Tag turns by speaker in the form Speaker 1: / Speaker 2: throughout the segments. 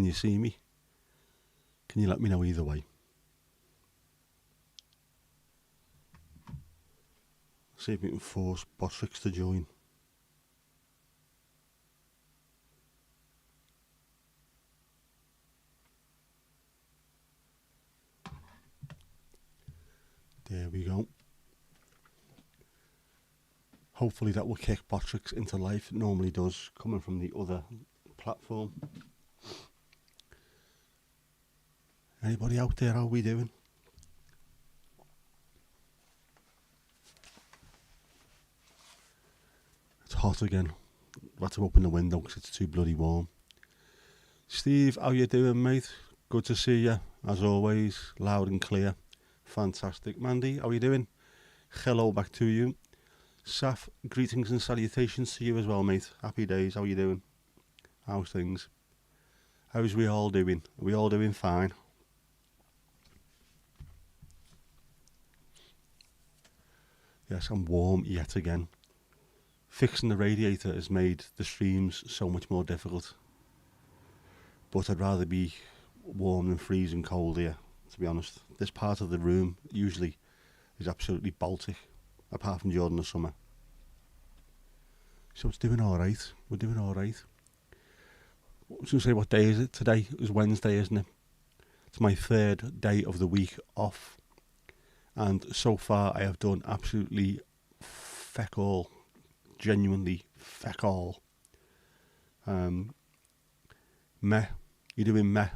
Speaker 1: you see me? Can you let me know either way? See if we can force Botrix to join. There we go. Hopefully that will kick Botrix into life. It normally does, coming from the other platform. Anybody out there, how are we doing? It's hot again. I've had to open the window because it's too bloody warm. Steve, how you doing, mate? Good to see you, as always, loud and clear. Fantastic. Mandy, how you doing? Hello back to you. Saf, greetings and salutations to you as well, mate. Happy days, how you doing? How's things? How's we all doing? Are we all doing fine? Yes, I'm warm yet again. Fixing the radiator has made the streams so much more difficult. But I'd rather be warm than freezing cold here, to be honest. This part of the room usually is absolutely Baltic, apart from during the summer. So it's doing alright. We're doing alright. I was going to say, what day is it today? It was Wednesday, isn't it? It's my third day of the week off. And so far I have done absolutely feck all. Genuinely feck all. Meh. You doing meh?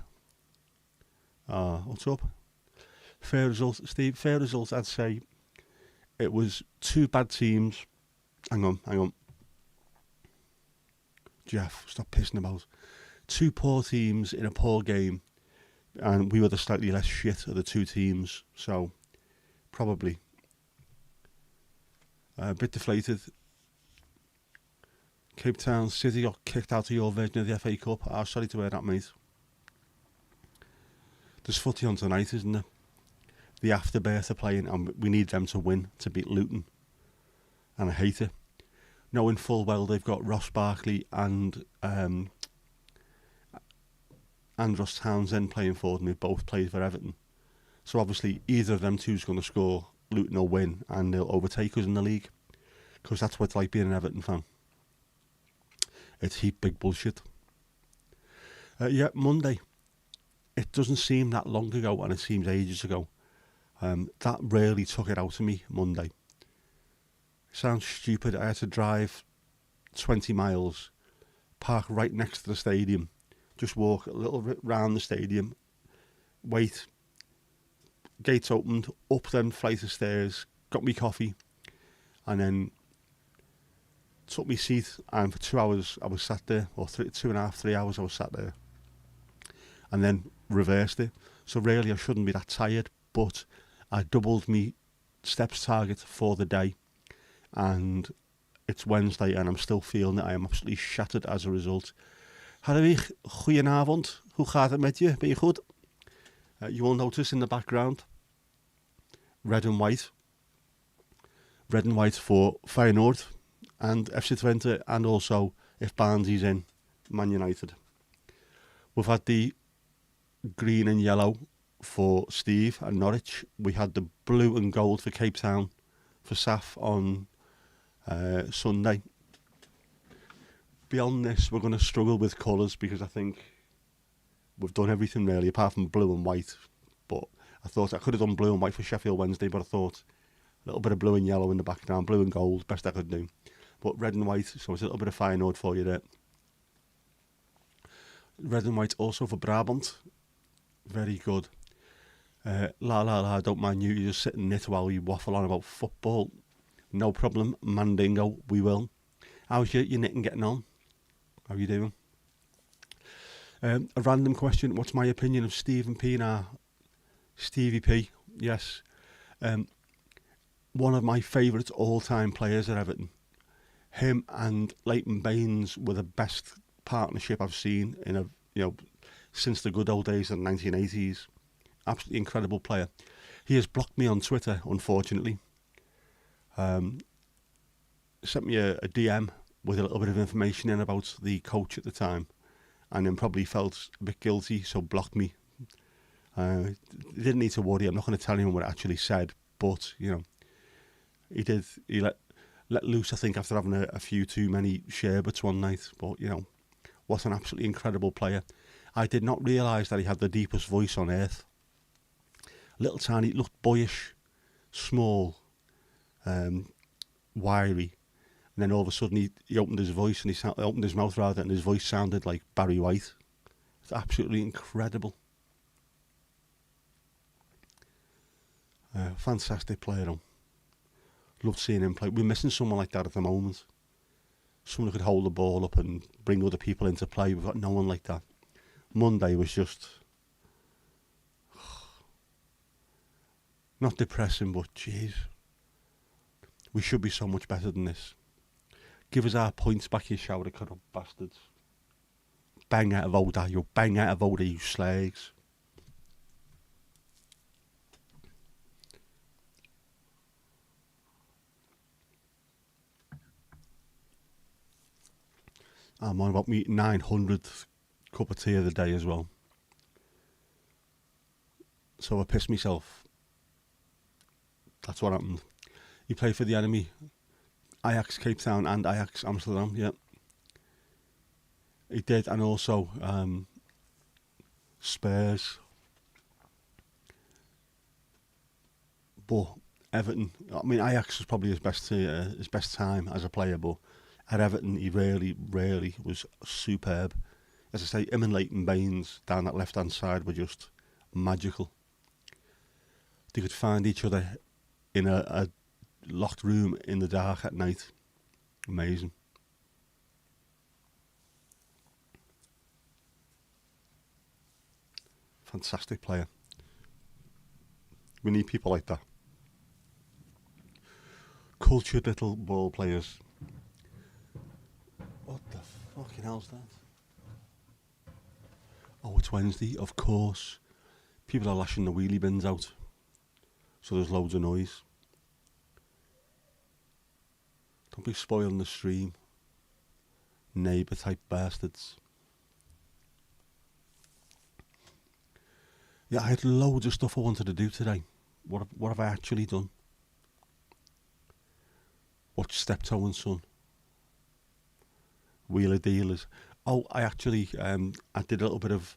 Speaker 1: What's up? Fair results, Steve. Fair results, I'd say. It was two bad teams. Hang on. Jeff, stop pissing about. Two poor teams in a poor game. And we were the slightly less shit of the two teams. So, probably. A bit deflated. Cape Town City got kicked out of your version of the FA Cup. I'm sorry to hear that, mate. There's footy on tonight, isn't there? The Afterbirth are playing, and we need them to win to beat Luton. And I hate it. Knowing full well they've got Ross Barkley and Andros Townsend playing for them, who both played for Everton. So obviously either of them two is going to score, Luton will win, and they'll overtake us in the league. Because that's what it's like being an Everton fan. It's heap big bullshit. Yeah, Monday. It doesn't seem that long ago, and it seems ages ago. That really took it out of me, Monday. Sounds stupid. I had to drive 20 miles, park right next to the stadium, just walk a little bit round the stadium, wait, gates opened, up them flight of stairs, got me coffee, and then took me seat, and for 2 hours I was sat there, or 2.5, 3 hours I was sat there, and then reversed it. So really I shouldn't be that tired, but I doubled me steps target for the day, and it's Wednesday and I'm still feeling it. I am absolutely shattered as a result. Hadewig, goedenavond. Hoe gaat het met je? Ben je goed? You will notice in the background red and white. Red and white for Feyenoord and FC Twente, and also, if Barnsley's in, Man United. We've had the green and yellow for Steve and Norwich. We had the blue and gold for Cape Town for Saf on Sunday. Beyond this, we're going to struggle with colours because I think we've done everything really apart from blue and white. But I thought I could have done blue and white for Sheffield Wednesday, but I thought a little bit of blue and yellow in the background, blue and gold, best I could do. But red and white, so it's a little bit of Feyenoord for you there. Red and white also for Brabant. Very good. La, don't mind you just sit and knit while we waffle on about football. No problem, Mandingo, we will. How's your knitting getting on? How are you doing? A random question, what's my opinion of Stephen Pienaar? Stevie P, yes. One of my favourite all-time players at Everton. Him and Leighton Baines were the best partnership I've seen in since the good old days of the 1980s. Absolutely incredible player. He has blocked me on Twitter, unfortunately. Sent me a DM with a little bit of information in about the coach at the time, and then probably felt a bit guilty, so blocked me. Didn't need to worry. I'm not going to tell anyone what it actually said, but you know, he did. He let loose, I think, after having a few too many sherbets one night. But you know, what an absolutely incredible player. I did not realise that he had the deepest voice on earth. Little tiny, looked boyish, small, wiry, and then all of a sudden he opened his voice and opened his mouth rather, and his voice sounded like Barry White. It's absolutely incredible. Fantastic player. Loved seeing him play. We're missing someone like that at the moment. Someone who could hold the ball up and bring other people into play. We've got no one like that. Monday was just not depressing, but jeez, we should be so much better than this. Give us our points back, you shower cut up bastards. Bang out of order, you bang out of order, you slags. I'm on about me 900th cup of tea of the day as well. So I pissed myself. That's what happened. He played for the enemy. Ajax Cape Town and Ajax Amsterdam, yeah. He did, and also Spurs. But Everton, I mean, Ajax was probably his best time as a player, but at Everton he really was superb. As I say, him and Leighton Baines down that left-hand side were just magical. They could find each other in a locked room in the dark at night. Amazing. Fantastic player. We need people like that. Cultured little ball players. What the fucking hell's that? Oh, it's Wednesday, of course. People are lashing the wheelie bins out. So there's loads of noise. Don't be spoiling the stream. Neighbour type bastards. Yeah, I had loads of stuff I wanted to do today. What have I actually done? Watch Steptoe and Son. Wheeler Dealers. Oh, I actually I did a little bit of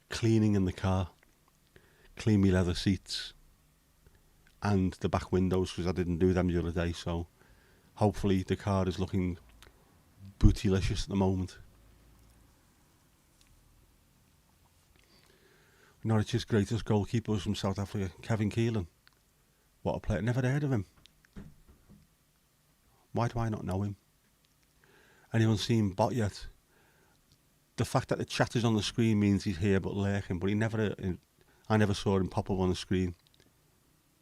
Speaker 1: cleaning in the car. Clean me leather seats and the back windows because I didn't do them the other day. So hopefully the car is looking bootylicious at the moment. Norwich's greatest goalkeeper was from South Africa, Kevin Keelan. What a player. Never heard of him. Why do I not know him? Anyone seen Bot yet? The fact that the chat is on the screen means he's here but lurking, but I never saw him pop up on the screen.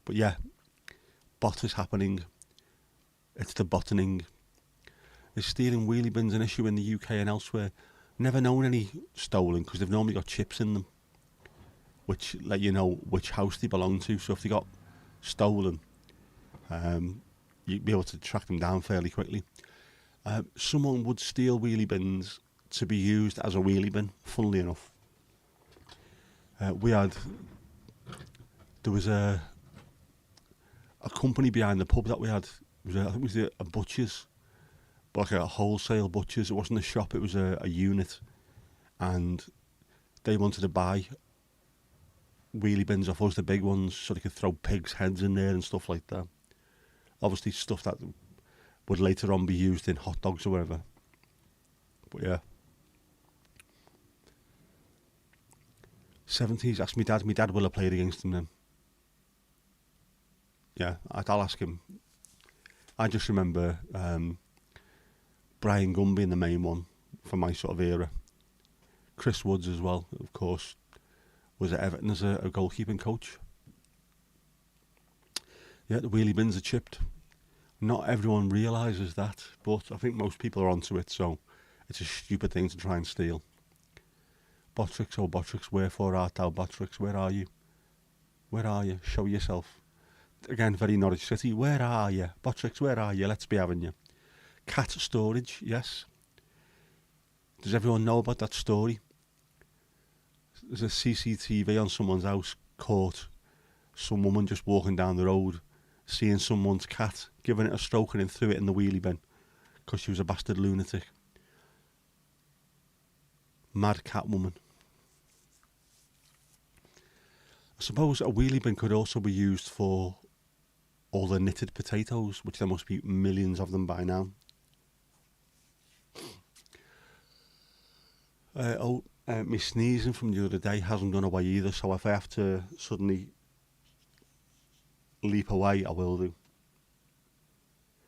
Speaker 1: But yeah, Bot is happening. It's the bottoning. Is stealing wheelie bins an issue in the UK and elsewhere? Never known any stolen because they've normally got chips in them, which let you know which house they belong to. So if they got stolen, you'd be able to track them down fairly quickly. Someone would steal wheelie bins to be used as a wheelie bin, funnily enough. There was a company behind the pub that we had. I think it was a butcher's, but like a wholesale butcher's. It wasn't a shop, it was a unit. And they wanted to buy wheelie bins off us, the big ones, so they could throw pigs' heads in there and stuff like that. Obviously stuff that would later on be used in hot dogs or whatever. But yeah. 70s, ask me dad. My dad will have played against him then. Yeah, I'll ask him. I just remember Brian Gunn being the main one for my sort of era. Chris Woods as well, of course, was at Everton as a goalkeeping coach. Yeah, the wheelie bins are chipped. Not everyone realises that, but I think most people are onto it, so it's a stupid thing to try and steal. Botrix, oh Botrix, wherefore art thou, Botrix? Where are you? Where are you? Show yourself. Again, very Norwich City. Where are you? Botrix, where are you? Let's be having you. Cat storage, yes. Does everyone know about that story? there's a CCTV on someone's house caught some woman just walking down the road, seeing someone's cat, giving it a stroke and then threw it in the wheelie bin because she was a bastard lunatic. Mad cat woman. I suppose a wheelie bin could also be used for all the knitted potatoes, which there must be millions of them by now. My sneezing from the other day hasn't gone away either, so if I have to suddenly leap away, I will do.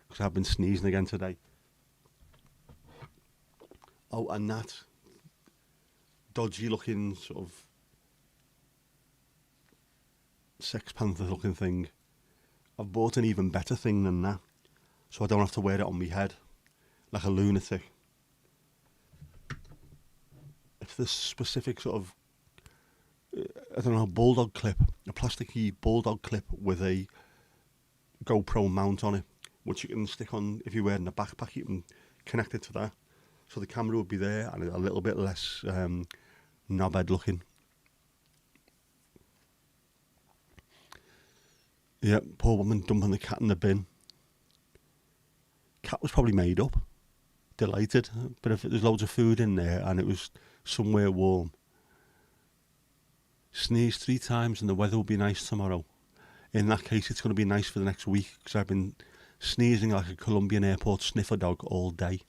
Speaker 1: Because I've been sneezing again today. Oh, and that dodgy looking sort of Sex Panther looking thing, I've bought an even better thing than that, so I don't have to wear it on my head like a lunatic. It's this specific sort of, I don't know, bulldog clip, a plasticky bulldog clip with a GoPro mount on it, which you can stick on if you're wearing a backpack. You can connect it to that, so the camera would be there and a little bit less knobhead looking. Yeah, poor woman dumping the cat in the bin. Cat was probably made up, delighted, but if there's loads of food in there and it was somewhere warm. Sneeze 3 times and the weather will be nice tomorrow. In that case, it's going to be nice for the next week because I've been sneezing like a Colombian airport sniffer dog all day.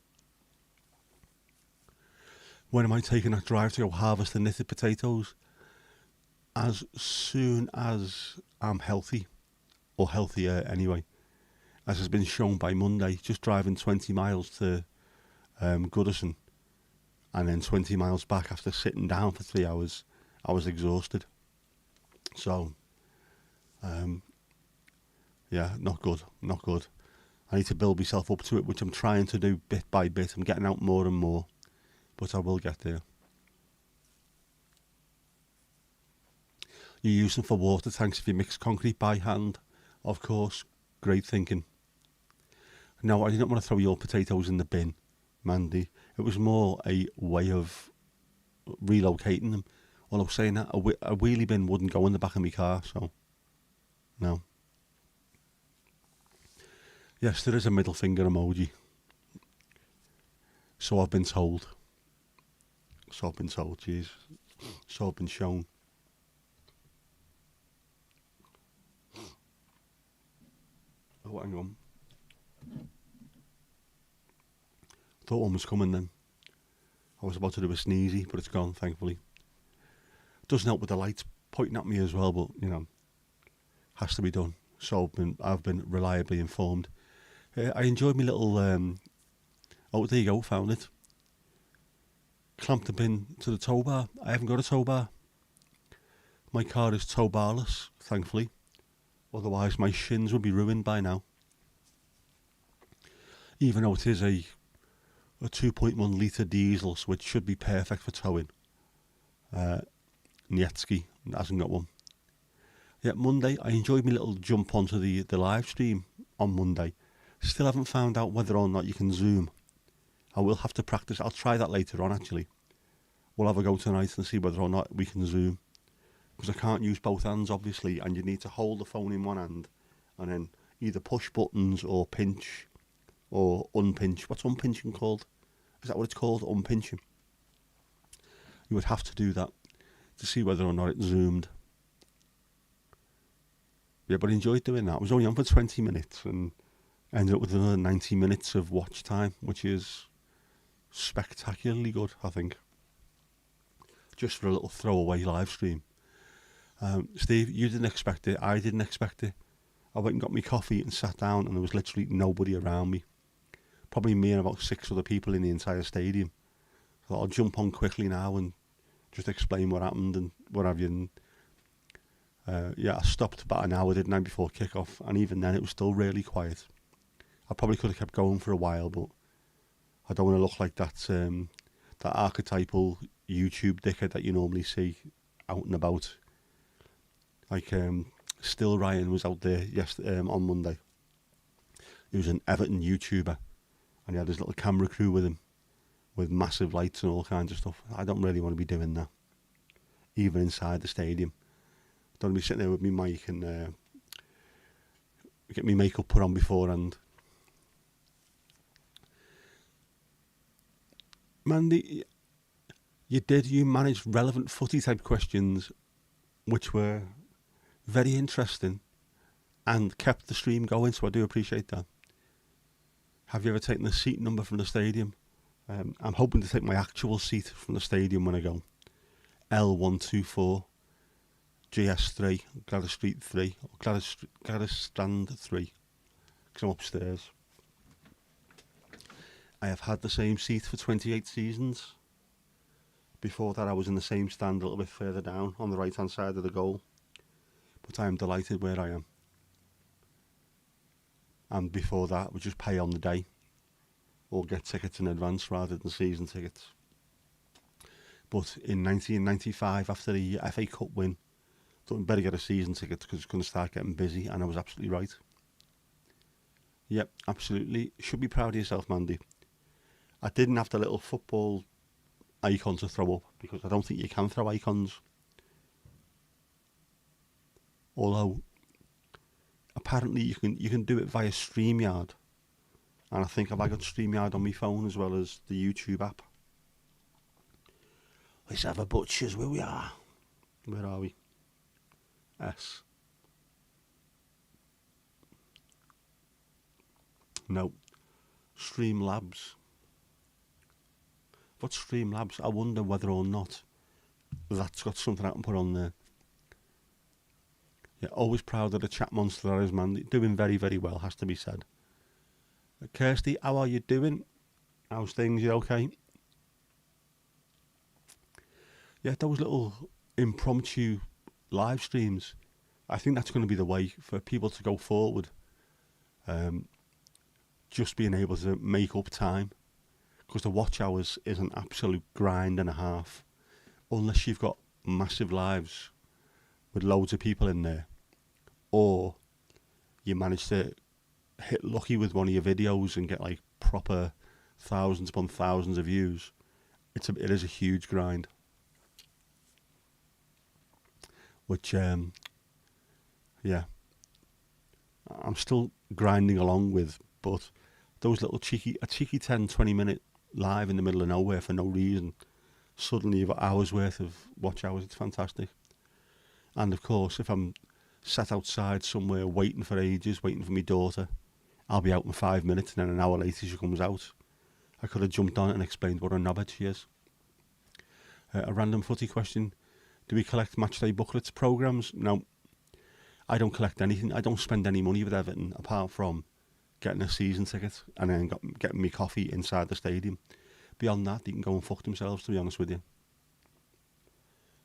Speaker 1: When am I taking that drive to go harvest the knitted potatoes? As soon as I'm healthy, or healthier anyway, as has been shown by Monday. Just driving 20 miles to Goodison and then 20 miles back after sitting down for 3 hours, I was exhausted. So, yeah, not good. I need to build myself up to it, which I'm trying to do bit by bit. I'm getting out more and more, but I will get there. You use them for water tanks if you mix concrete by hand. Of course, great thinking. No, I didn't want to throw your potatoes in the bin, Mandy. It was more a way of relocating them. Well, I was saying that a wheelie bin wouldn't go in the back of my car, so no. Yes, there is a middle finger emoji. So I've been told. Jeez. So I've been shown. Oh, hang on. Thought one was coming then. I was about to do a sneezy, but it's gone, thankfully. Doesn't help with the lights pointing at me as well, but, you know, has to be done. So I've been reliably informed. I enjoyed my little, oh, there you go, found it. Clamped the bin to the tow bar. I haven't got a tow bar. My car is tow barless, thankfully. Otherwise, my shins would be ruined by now. Even though it is a 2.1 litre diesel, so it should be perfect for towing. Nietski hasn't got one. Yeah, Monday, I enjoyed my little jump onto the live stream on Monday. Still haven't found out whether or not you can zoom. I will have to practice. I'll try that later on, actually. We'll have a go tonight and see whether or not we can zoom. Because I can't use both hands, obviously, and you need to hold the phone in one hand and then either push buttons or pinch or unpinch. What's unpinching called? Is that what it's called? Unpinching. You would have to do that to see whether or not it zoomed. Yeah, but I enjoyed doing that. I was only on for 20 minutes and ended up with another 90 minutes of watch time, which is spectacularly good, I think. Just for a little throwaway live stream. Steve, you didn't expect it. I didn't expect it. I went and got my coffee and sat down and there was literally nobody around me. Probably me and about 6 other people in the entire stadium. So I'll jump on quickly now and just explain what happened and what have you. And, yeah, I stopped about an hour, didn't I, before kick-off, and even then it was still really quiet. I probably could have kept going for a while, but I don't want to look like that archetypal YouTube dickhead that you normally see out and about. Like, Still Ryan was out there on Monday. He was an Everton YouTuber, and he had his little camera crew with him, with massive lights and all kinds of stuff. I don't really want to be doing that. even inside the stadium. Don't be sitting there with me mic and get me makeup put on beforehand. Mandy, you managed relevant footy type questions, which were very interesting and kept the stream going, so I do appreciate that. Have you ever taken the seat number from the stadium? I'm hoping to take my actual seat from the stadium when I go. L124, GS3, Gladys Street 3, or Gladys Strand 3, because I'm upstairs. I have had the same seat for 28 seasons. Before that I was in the same stand a little bit further down on the right hand side of the goal. But I am delighted where I am. And before that we just pay on the day, or get tickets in advance rather than season tickets. But in 1995, after the FA Cup win, I thought I'd better get a season ticket because it's going to start getting busy, and I was absolutely right. Yep, absolutely. Should be proud of yourself, Mandy. I didn't have the little football icon to throw up because I don't think you can throw icons. Although apparently you can do it via StreamYard, and I think I've got StreamYard on my phone as well as the YouTube app. Let's have a butchers where we are. Where are we? S. No. Streamlabs. What's Streamlabs? I wonder whether or not that's got something I can put on there. Yeah, always proud of the chat monster that is, man. Doing very, very well, has to be said. Kirsty, how are you doing? How's things? You okay? Yeah, those little impromptu live streams, I think that's going to be the way for people to go forward. Just being able to make up time, because the watch hours is an absolute grind and a half, unless you've got massive lives with loads of people in there, or you manage to hit lucky with one of your videos and get like proper thousands upon thousands of views. It is a huge grind, which yeah, I'm still grinding along with. But those little cheeky 10-20 minute live in the middle of nowhere for no reason, suddenly you've got hours worth of watch hours. It's fantastic. And of course, if I'm sat outside somewhere waiting for ages, waiting for my daughter, I'll be out in 5 minutes, and then an hour later she comes out. I could have jumped on it and explained what a knobhead she is. A random footy question. Do we collect matchday booklets, programmes? No. I don't collect anything. I don't spend any money with Everton apart from getting a season ticket and then getting me coffee inside the stadium. Beyond that, they can go and fuck themselves, to be honest with you.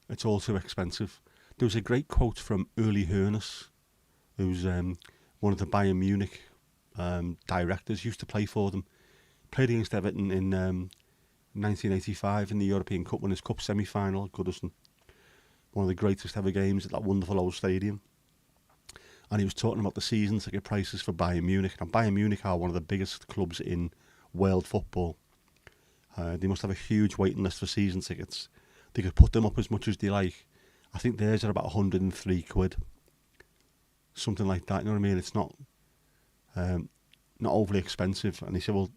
Speaker 1: It's all too expensive. There was a great quote from Uli Hoeneß, who's one of the Bayern Munich directors, used to play for them. Played against Everton in 1985 in the European Cup Winners' Cup semi-final at Goodison. One of the greatest ever games at that wonderful old stadium. And he was talking about the season ticket prices for Bayern Munich. Now, Bayern Munich are one of the biggest clubs in world football. They must have a huge waiting list for season tickets. They could put them up as much as they like. I think theirs are about 103 quid. Something like that, you know what I mean? It's not overly expensive. And he said, well,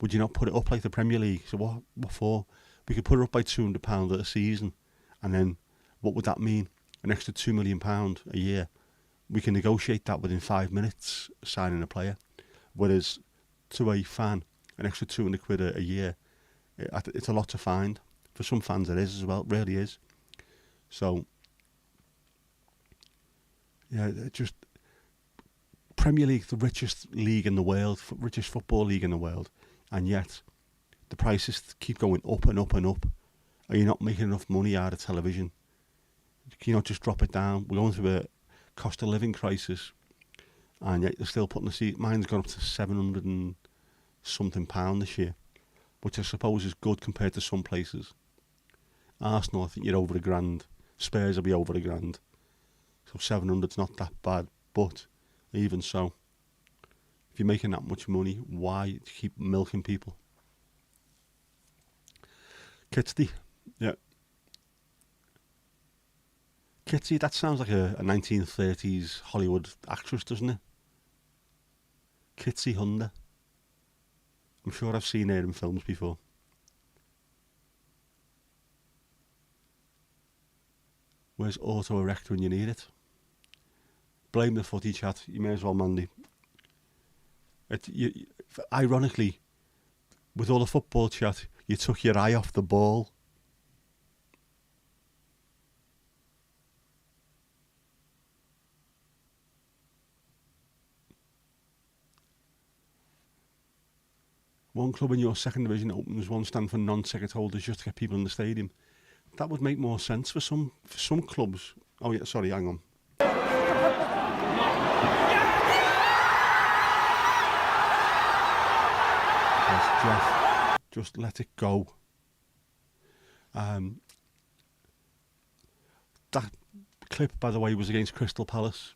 Speaker 1: would you not put it up like the Premier League? So what for? We could put it up by £200 a season. And then what would that mean? An extra £2 million a year. We can negotiate that within 5 minutes, signing a player. Whereas to a fan, an extra 200 quid a year, it's a lot to find. For some fans it is as well, it really is. So, yeah, just Premier League, the richest league in the world, richest football league in the world, and yet the prices keep going up and up and up. Are you not making enough money out of television? Can you not just drop it down? We're going through a cost of living crisis, and yet they're still putting the seat. Mine's gone up to 700 and something pound this year, which I suppose is good compared to some places. Arsenal, I think you're over £1,000. Spurs will be over £1,000. So 700's not that bad, but even so, if you're making that much money, why keep milking people? Kitsty, yeah. Kitty, that sounds like a 1930s Hollywood actress, doesn't it? Kitty Hunter. I'm sure I've seen her in films before. Where's auto-erect when you need it? Blame the footy chat. You may as well, Mandy. Ironically, with all the football chat, you took your eye off the ball. One club in your second division opens one stand for non-ticket holders just to get people in the stadium. That would make more sense for some clubs. Oh yeah, sorry, hang on. Yes, Jeff, just let it go. That clip, by the way, was against Crystal Palace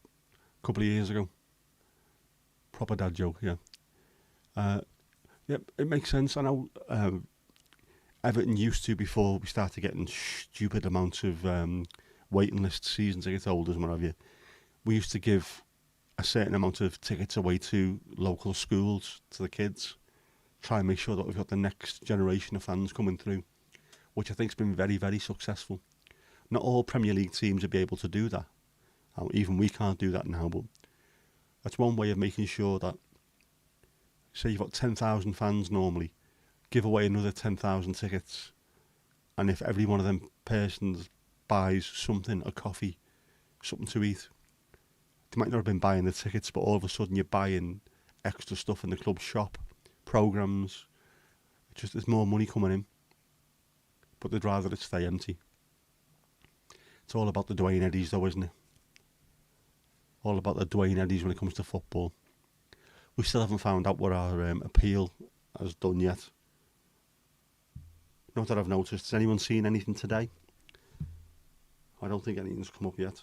Speaker 1: a couple of years ago. Proper dad joke, yeah. Yeah, it makes sense. I know Everton used to, before we started getting stupid amounts of waiting list season ticket holders and what have you, we used to give a certain amount of tickets away to local schools, to the kids, try and make sure that we've got the next generation of fans coming through, which I think's been very, very successful. Not all Premier League teams will be able to do that. Even we can't do that now, but that's one way of making sure that, say you've got 10,000 fans normally, give away another 10,000 tickets, and if every one of them persons buys something, a coffee, something to eat, they might not have been buying the tickets, but all of a sudden you're buying extra stuff in the club shop, programmes, just there's more money coming in, but they'd rather it stay empty. It's all about the Dwayne Eddies though, isn't it? All about the Dwayne Eddies when it comes to football. We still haven't found out what our appeal has done yet. Not that I've noticed. Has anyone seen anything today? I don't think anything's come up yet.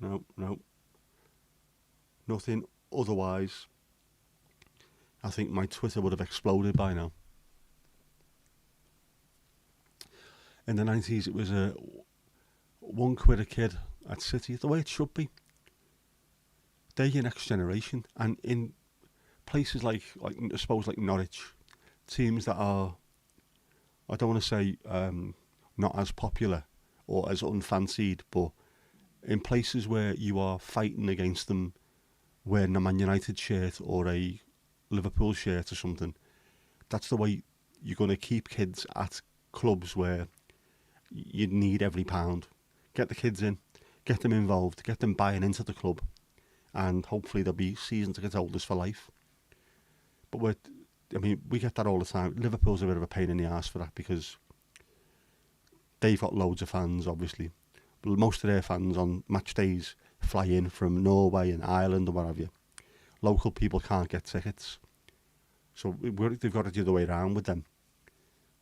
Speaker 1: No. Nothing. Otherwise, I think my Twitter would have exploded by now. In the 90s, it was a £1 a kid at City, the way it should be. They're your next generation, and in places like I suppose like Norwich, teams that are, I don't want to say not as popular or as unfancied, but in places where you are fighting against them wearing a Man United shirt or a Liverpool shirt or something, that's the way you're going to keep kids at clubs where you need every pound. Get the kids in, get them involved, get them buying into the club, and hopefully they'll be season ticket holders for life. But we get that all the time. Liverpool's a bit of a pain in the arse for that because they've got loads of fans, obviously. But most of their fans on match days fly in from Norway and Ireland or what have you. Local people can't get tickets. So they've got it the other way around with them.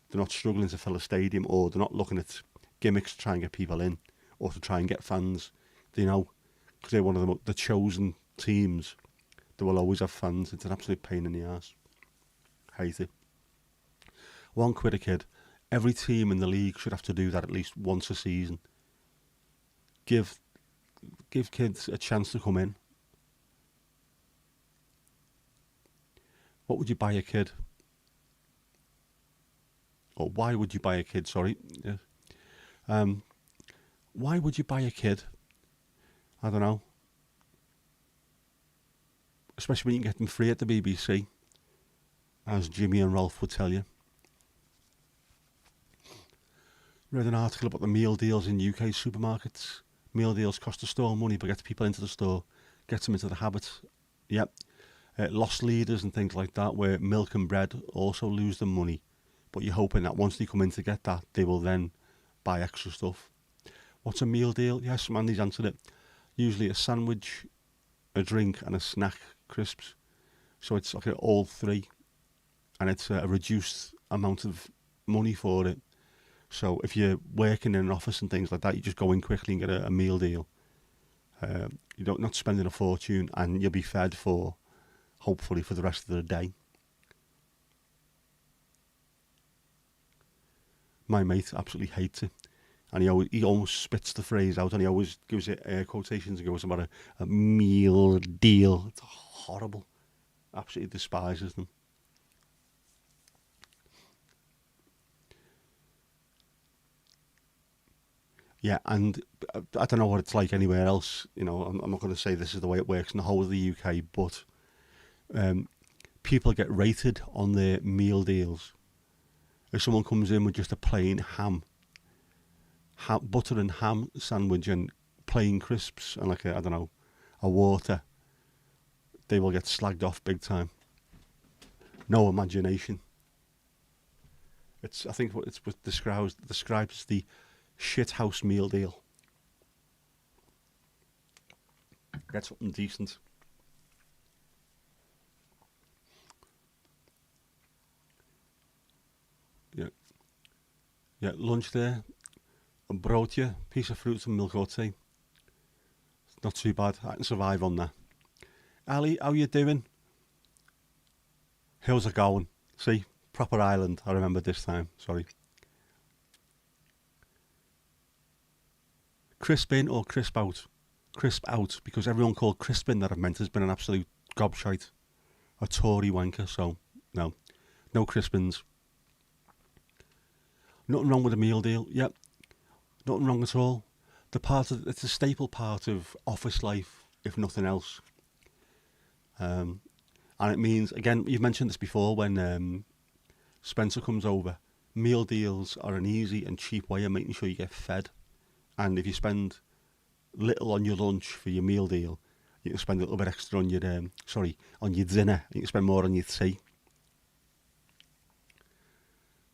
Speaker 1: They're not struggling to fill a stadium, or they're not looking at gimmicks to try and get people in or to try and get fans. They know, because they're one of the chosen teams, they will always have fans. It's an absolute pain in the arse. Hate it. £1 a kid. Every team in the league should have to do that at least once a season. Give kids a chance to come in. What would you buy a kid? Or why would you buy a kid, sorry. Why would you buy a kid? I don't know. Especially when you can get them free at the BBC, as Jimmy and Rolf would tell you. Read an article about the meal deals in UK supermarkets. Meal deals cost the store money, but gets people into the store, gets them into the habit. Yep. Loss leaders and things like that, where milk and bread also lose them money. But you're hoping that once they come in to get that, they will then buy extra stuff. What's a meal deal? Yes, Mandy's answered it. Usually a sandwich, a drink and a snack, crisps. So it's like all three. And it's a reduced amount of money for it. So if you're working in an office and things like that, you just go in quickly and get a meal deal. You're not spending a fortune, and you'll be fed for, hopefully, for the rest of the day. My mate absolutely hates it. And he almost spits the phrase out, and he always gives it air quotations and goes about a meal deal. It's horrible. Absolutely despises them. Yeah, and I don't know what it's like anywhere else. I'm not going to say this is the way it works in the whole of the UK, but um, people get rated on their meal deals. If someone comes in with just a plain butter and ham sandwich and plain crisps and like I don't know, a water, they will get slagged off big time. No imagination. I think it's what described as the shit house meal deal. Get something decent. Yeah, yeah. Lunch there, a broodje, piece of fruit and milk or tea. It's not too bad. I can survive on that. Ali, how you doing? How's it going? See, proper island. I remember this time. Sorry. Crisp in or crisp out? Crisp out, because everyone called crispin that I've meant has been an absolute gobshite. A Tory wanker, so no. No crispins. Nothing wrong with a meal deal. Yep. Nothing wrong at all. It's a staple part of office life, if nothing else. And it means, again, you've mentioned this before when Spencer comes over. Meal deals are an easy and cheap way of making sure you get fed. And if you spend little on your lunch for your meal deal, you can spend a little bit extra on your on your dinner. You can spend more on your tea.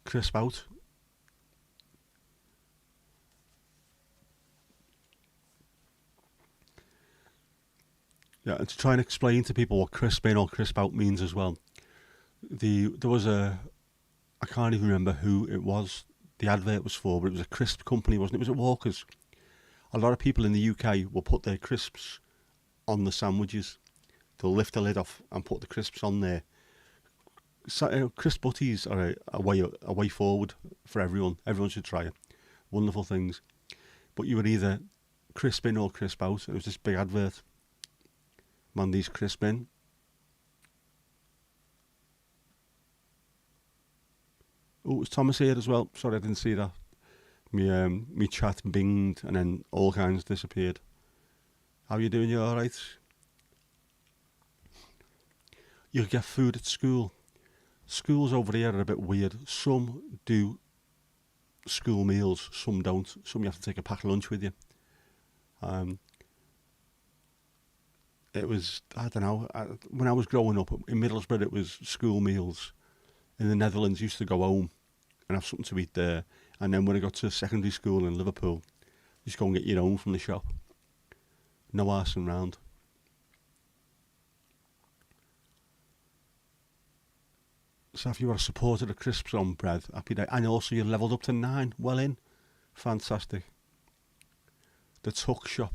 Speaker 1: Crisp out. Yeah, and to try and explain to people what crisp in or crisp out means as well. There was I can't even remember who it was. The advert was for, but it was a crisp company, wasn't it? Was it Walker's? A lot of people in the UK will put their crisps on the sandwiches. They'll lift the lid off and put the crisps on there. So, crisp butties are a way forward for everyone. Everyone should try it. Wonderful things. But you were either crisp in or crisp out. It was this big advert. Mandy's crisp in. Oh, it's Thomas here as well. Sorry, I didn't see that. Me chat binged and then all kinds disappeared. How you doing? You all right? You get food at school. Schools over here are a bit weird. Some do school meals, some don't. Some you have to take a packed lunch with you. Um, it was, I don't know, when I was growing up in Middlesbrough, it was school meals. In the Netherlands, used to go home and have something to eat there. And then when I got to secondary school in Liverpool, just go and get your own from the shop. No arsing round. So if you were a supporter of crisps on bread, happy day. And also you levelled up to 9. Well in. Fantastic. The tuck shop.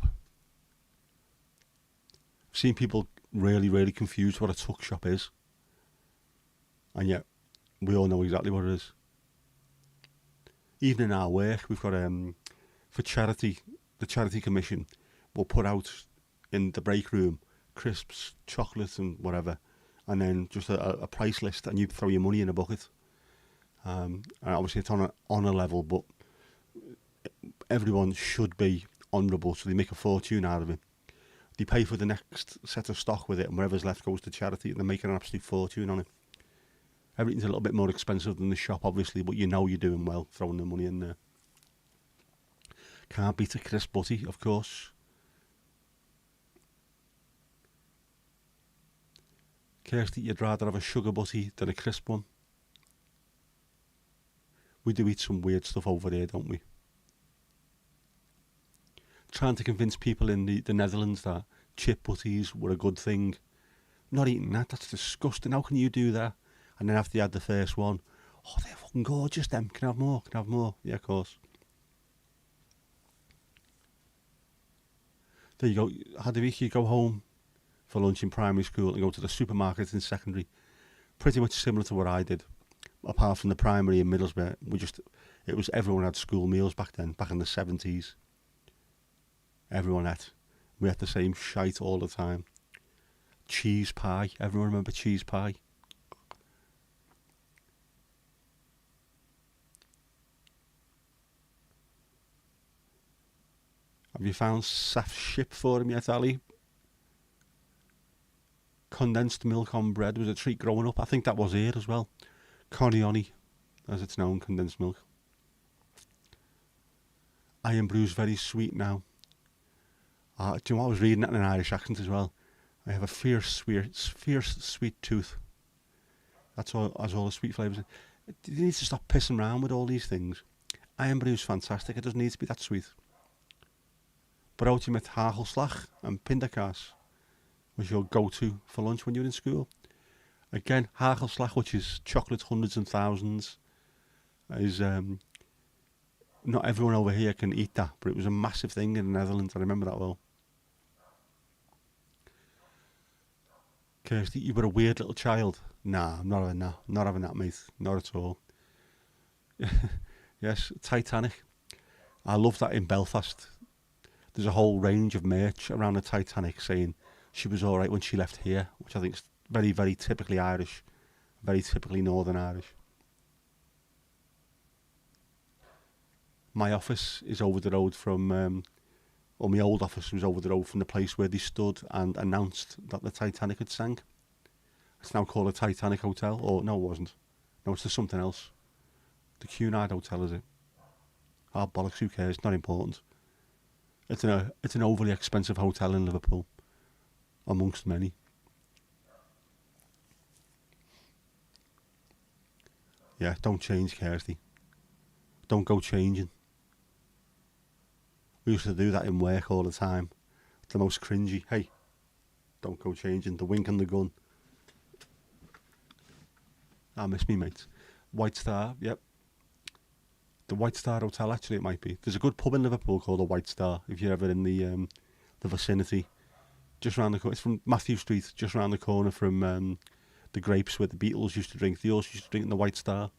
Speaker 1: I've seen people really, really confused what a tuck shop is. And yet, we all know exactly what it is. Even in our work, we've got for charity, the charity commission will put out in the break room crisps, chocolates, and whatever, and then just a price list, and you throw your money in a bucket. And obviously, it's on a level, but everyone should be honourable, so they make a fortune out of it. They pay for the next set of stock with it, and whatever's left goes to charity, and they're making an absolute fortune on it. Everything's a little bit more expensive than the shop, obviously, but you know you're doing well throwing the money in there. Can't beat a crisp butty, of course. Kirsty, you'd rather have a sugar butty than a crisp one? We do eat some weird stuff over there, don't we? Trying to convince people in the Netherlands that chip butties were a good thing. Not eating that, that's disgusting. How can you do that? And then after you had the first one, oh, they're fucking gorgeous, them. Can I have more? Can I have more? Yeah, of course. There you go. Hadavik, you go home for lunch in primary school and go to the supermarket in secondary. Pretty much similar to what I did. Apart from the primary in Middlesbrough, It was everyone had school meals back then, back in the 70s. Everyone ate. We had the same shite all the time. Cheese pie. Everyone remember cheese pie? Have you found Saf's ship for him yet, Ali? Condensed milk on bread was a treat growing up. I think that was here as well. Conioni, as it's known, condensed milk. Iron Brew's very sweet now. Do you know what? I was reading that in an Irish accent as well. I have a fierce sweet tooth. That's all, has all the sweet flavours. You need to stop pissing around with all these things. Iron Brew's fantastic. It doesn't need to be that sweet. Broodje met hagelslag and pindakaas was your go-to for lunch when you were in school. Again, hagelslag, which is chocolate hundreds and thousands, is not everyone over here can eat that, but it was a massive thing in the Netherlands. I remember that well. Kirsty, you were a weird little child. Nah, I'm not having that. Not having that, mate. Not at all. Yes, Titanic. I love that in Belfast. There's a whole range of merch around the Titanic saying she was all right when she left here, which I think is very, very typically Irish, very typically Northern Irish. My office is over the road from, or my old office was over the road from the place where they stood and announced that the Titanic had sank. It's now called a Titanic Hotel, or no, it wasn't. No, it's just something else. The Cunard Hotel, is it? Ah, bollocks, who cares? Not important. It's an overly expensive hotel in Liverpool, amongst many. Yeah, don't change, Kirsty. Don't go changing. We used to do that in work all the time. The most cringy. Hey, don't go changing. The wink and the gun. I miss me, mate. White Star, yep. The White Star Hotel, actually, it might be. There's a good pub in Liverpool called the White Star, if you're ever in the vicinity. Just round the corner. It's from Matthew Street, just round the corner from the Grapes where the Beatles used to drink. They also used to drink in the White Star.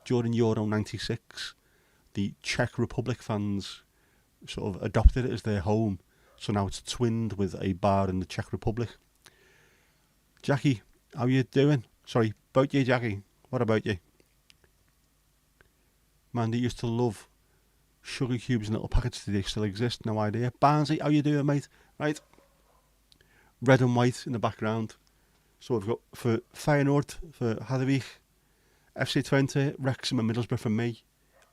Speaker 1: During Euro 96, the Czech Republic fans sort of adopted it as their home. So now it's twinned with a bar in the Czech Republic. Jackie, how you doing? Sorry, about you, Jackie. What about you? Mandy used to love sugar cubes in little packets. Do they still exist? No idea. Barnsley, how you doing, mate? Right. Red and white in the background. So we've got for Feyenoord, for Hadewig, FC Twente, Wrexham and Middlesbrough for me,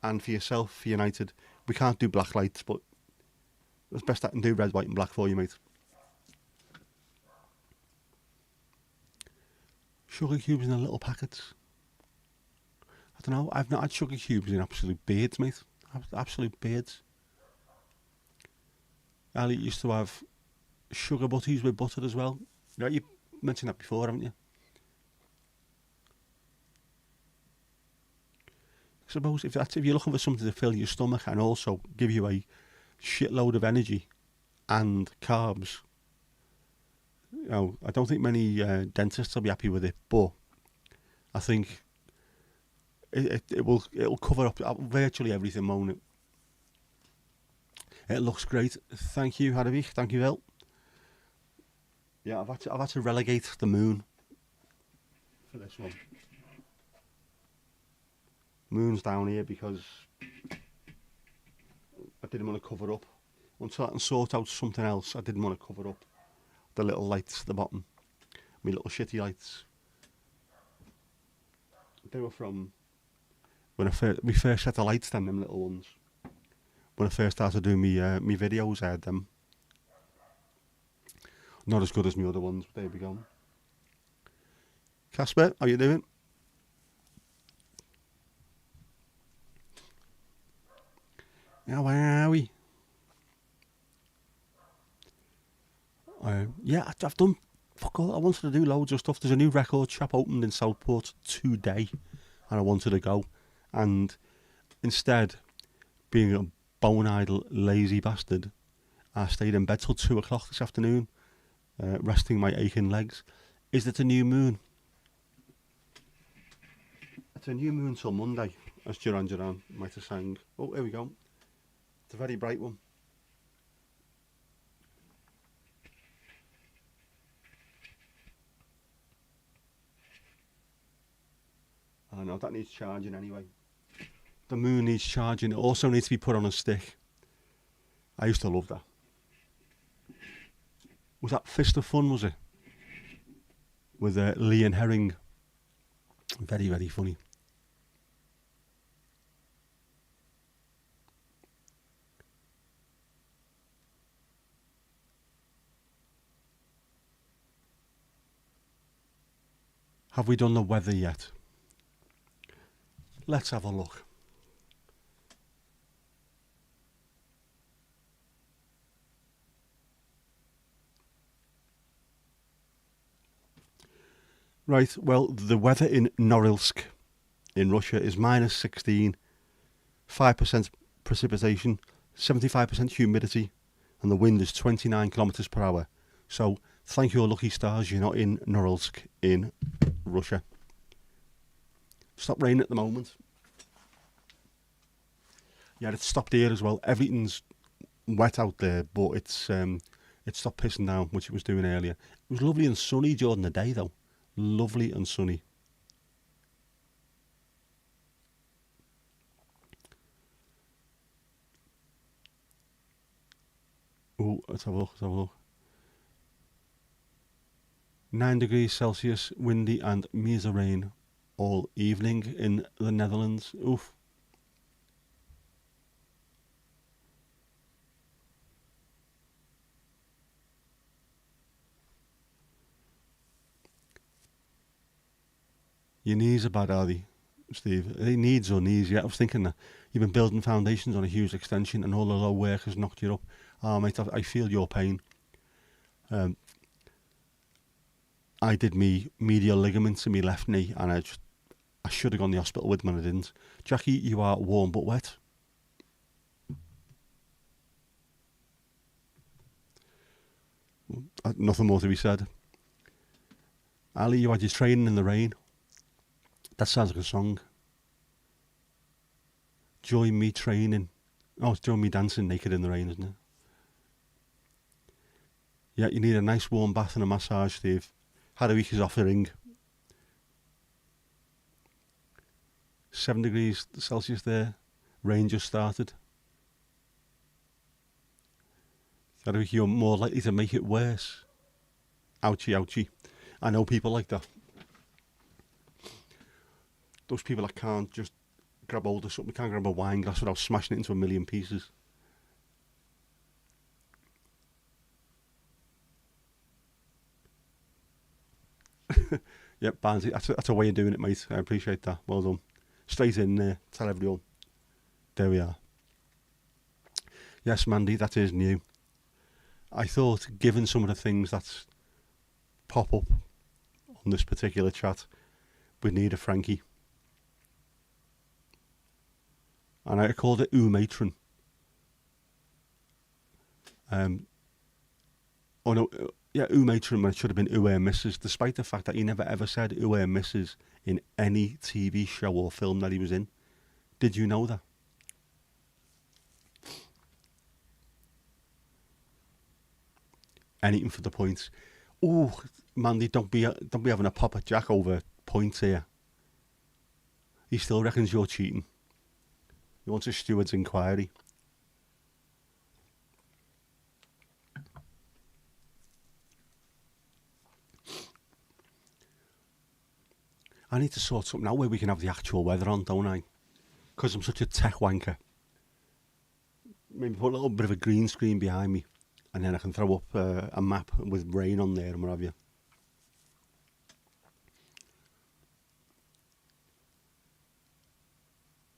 Speaker 1: and for yourself, for United. We can't do black lights, but it's best I can do red, white and black for you, mate. Sugar cubes in the little packets. I don't know, I've not had sugar cubes in absolute beards, mate. Absolute beards. Ali used to have sugar butties with butter as well. Right, you mentioned that before, haven't you? I suppose if you're looking for something to fill your stomach and also give you a shitload of energy and carbs, you know, I don't think many dentists will be happy with it, but I think it'll cover up virtually everything, won't it? It looks great. Thank you, Hadewig. Thank you, well. Yeah, I've had to relegate the moon for this one. Moon's down here because I didn't want to cover up. Until I can sort out something else, I didn't want to cover up the little lights at the bottom. My little shitty lights. They were from when we first set the lights then, them little ones. When I first started doing me videos, I had them. Not as good as my other ones, but there we go. Casper, how you doing? Yeah, where are we? Yeah, I've done fuck all. I wanted to do loads of stuff. There's a new record shop opened in Southport today, and I wanted to go. And instead, being a bone-eyed, lazy bastard, I stayed in bed till 2 o'clock this afternoon, resting my aching legs. Is it a new moon? It's a new moon till Monday. as Duran Duran might have sang. Oh, here we go. It's a very bright one. Oh no, that needs charging anyway. The moon needs charging. It also needs to be put on a stick. I used to love that. Was that Fist of Fun, was it? With Lee and Herring. Very, very funny. Have we done the weather yet? Let's have a look. Right, well, the weather in Norilsk in Russia is -16, 5% precipitation, 75% humidity, and the wind is 29 kilometers per hour. So, thank your lucky stars you're not in Norilsk in Russia. Stop raining at the moment. Yeah, it's stopped here as well. Everything's wet out there, but it stopped pissing down, which it was doing earlier. It was lovely and sunny during the day, though. Lovely and sunny. Oh, let's have a look. 9 degrees Celsius, windy and measure rain all evening in the Netherlands. Oof. Your knees are bad, are they, Steve? Are they needs or knees? Yeah, I was thinking that. You've been building foundations on a huge extension and all the low work has knocked you up. Oh, mate, I feel your pain. I did me medial ligaments in my left knee and I should have gone to the hospital with them and I didn't. Jackie, you are warm but wet. Nothing more to be said. Ali, you had your training in the rain. That sounds like a song. Join me training. Oh, it's join me dancing naked in the rain, isn't it? Yeah, you need a nice warm bath and a massage, Steve. Hadwick is offering 7 degrees Celsius there. Rain just started. Hadwick, you're more likely to make it worse. Ouchie, ouchie. I know people like that. Those people that can't just grab hold of something, can't grab a wine glass without smashing it into a million pieces. Yep, Barnsley, that's a way of doing it, mate. I appreciate that. Well done. Straight in there, tell everyone. There we are. Yes, Mandy, that is new. I thought, given some of the things that pop up on this particular chat, we'd need a Frankie. And I called it U Matron. Oh no, yeah, U Matron when it should have been U Mrs. Despite the fact that he never ever said U Mrs. in any TV show or film that he was in. Did you know that? Anything for the points. Oh, Mandy, don't be having a pop at Jack over points here. He still reckons you're cheating. He wants a steward's inquiry. I need to sort something out where we can have the actual weather on, don't I? Because I'm such a tech wanker. Maybe put a little bit of a green screen behind me, and then I can throw up a map with rain on there and what have you.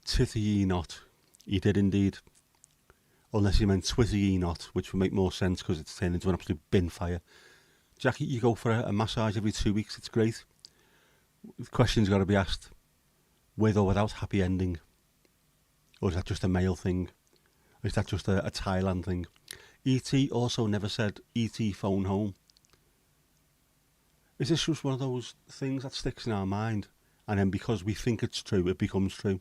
Speaker 1: Titty ye not. He did indeed. Unless he meant Twitter ye not, which would make more sense because it's turned into an absolute bin fire. Jackie, you go for a massage every 2 weeks, it's great. The question's got to be asked, with or without happy ending? Or is that just a male thing? Or is that just a Thailand thing? E.T. also never said E.T. phone home. Is this just one of those things that sticks in our mind, and then because we think it's true, it becomes true?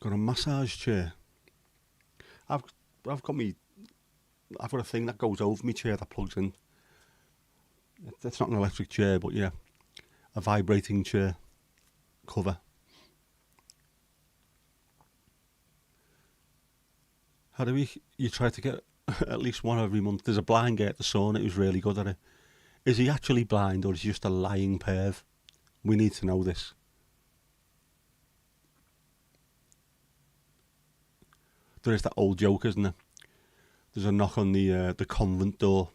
Speaker 1: Got a massage chair. I've I've got me. I've got a thing that goes over my chair that plugs in. It's not an electric chair, but yeah, a vibrating chair cover. How do we? You try to get at least one every month. There's a blind guy at the sauna who's really good at it. Is he actually blind or is he just a lying perv? We need to know this. There is that old joke, isn't there? There's a knock on the convent door,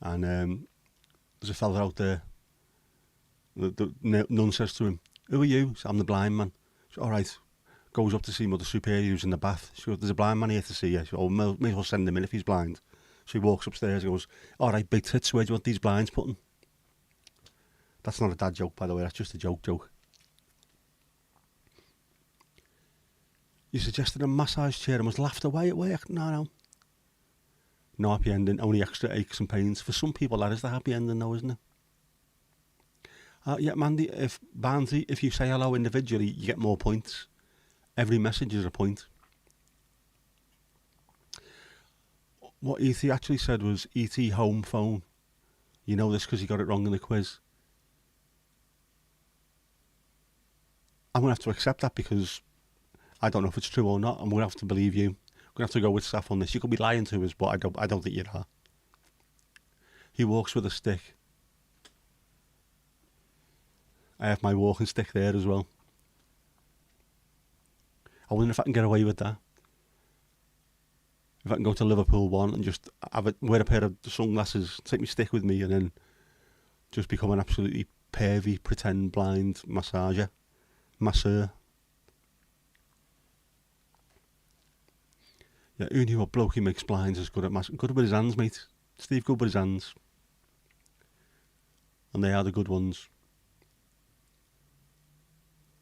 Speaker 1: and there's a fella out there. The nun says to him, "Who are you?" He says, "I'm the blind man." She says, "All right." Goes up to see Mother Superior who's in the bath. She goes, "There's a blind man here to see you." She goes, "Oh, may as well send him in if he's blind." So he walks upstairs and goes, "All right, big tits, where do you want these blinds putting?" That's not a dad joke, by the way. That's just a joke. You suggested a massage chair and was laughed away at work. No. No happy ending, only extra aches and pains. For some people, that is the happy ending, though, isn't it? Yeah, Mandy, if you say hello individually, you get more points. Every message is a point. What E.T. actually said was E.T. home phone. You know this because he got it wrong in the quiz. I'm going to have to accept that because I don't know if it's true or not. I'm going to have to believe you. I'm going to have to go with Saf on this. You could be lying to us, but I don't think you are. He walks with a stick. I have my walking stick there as well. I wonder if I can get away with that. If I can go to Liverpool 1 and just wear a pair of sunglasses, take my stick with me, and then just become an absolutely pervy, pretend blind masseur. Yeah, who knew a bloke who makes blinds is good with his hands, mate. Steve, good with his hands. And they are the good ones.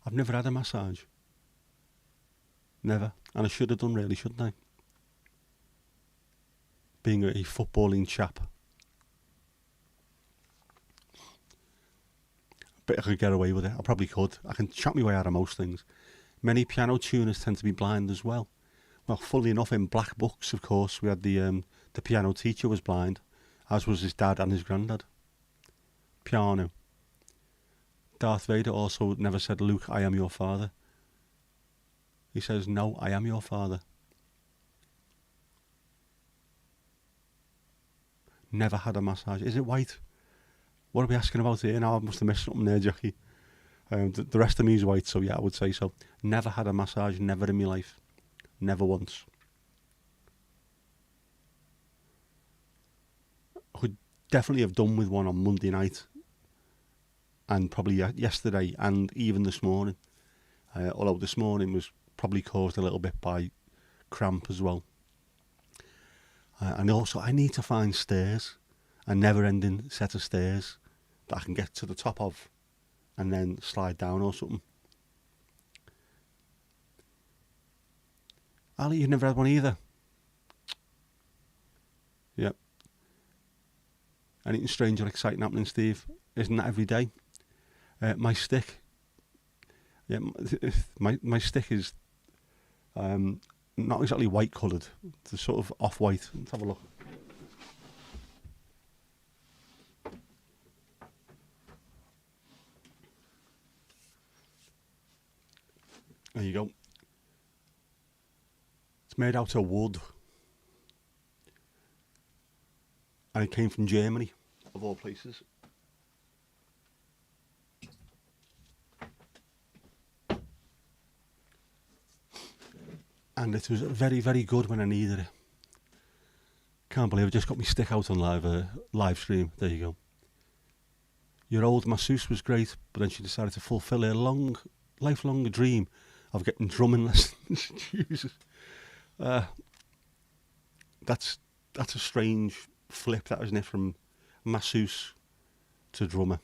Speaker 1: I've never had a massage. Never. And I should have done, really, shouldn't I? Being a footballing chap. But I could get away with it. I probably could. I can chat my way out of most things. Many piano tuners tend to be blind as well. Well, funnily enough, in Black Books, of course, we had the piano teacher was blind, as was his dad and his granddad. Piano. Darth Vader also never said, "Luke, I am your father." He says, "No, I am your father." Never had a massage. Is it white? What are we asking about here now? I must have missed something there, Jackie. The rest of me is white, so yeah, I would say so. Never had a massage, never in my life. Never once. I could definitely have done with one on Monday night, and probably yesterday, and even this morning. Although this morning was probably caused a little bit by cramp as well. And also, I need to find stairs, a never-ending set of stairs that I can get to the top of and then slide down or something. Ali, you've never had one either? Yep. Anything strange or exciting happening, Steve? Isn't that every day? My stick. Yeah, my stick is not exactly white coloured. It's sort of off-white. Let's have a look. There you go. It's made out of wood. And it came from Germany, of all places. And it was very, very good when I needed it. Can't believe I just got my stick out on live stream. There you go. Your old masseuse was great, but then she decided to fulfil her lifelong dream of getting drumming lessons. Jesus. That's a strange flip, that, isn't it, from masseuse to drummer.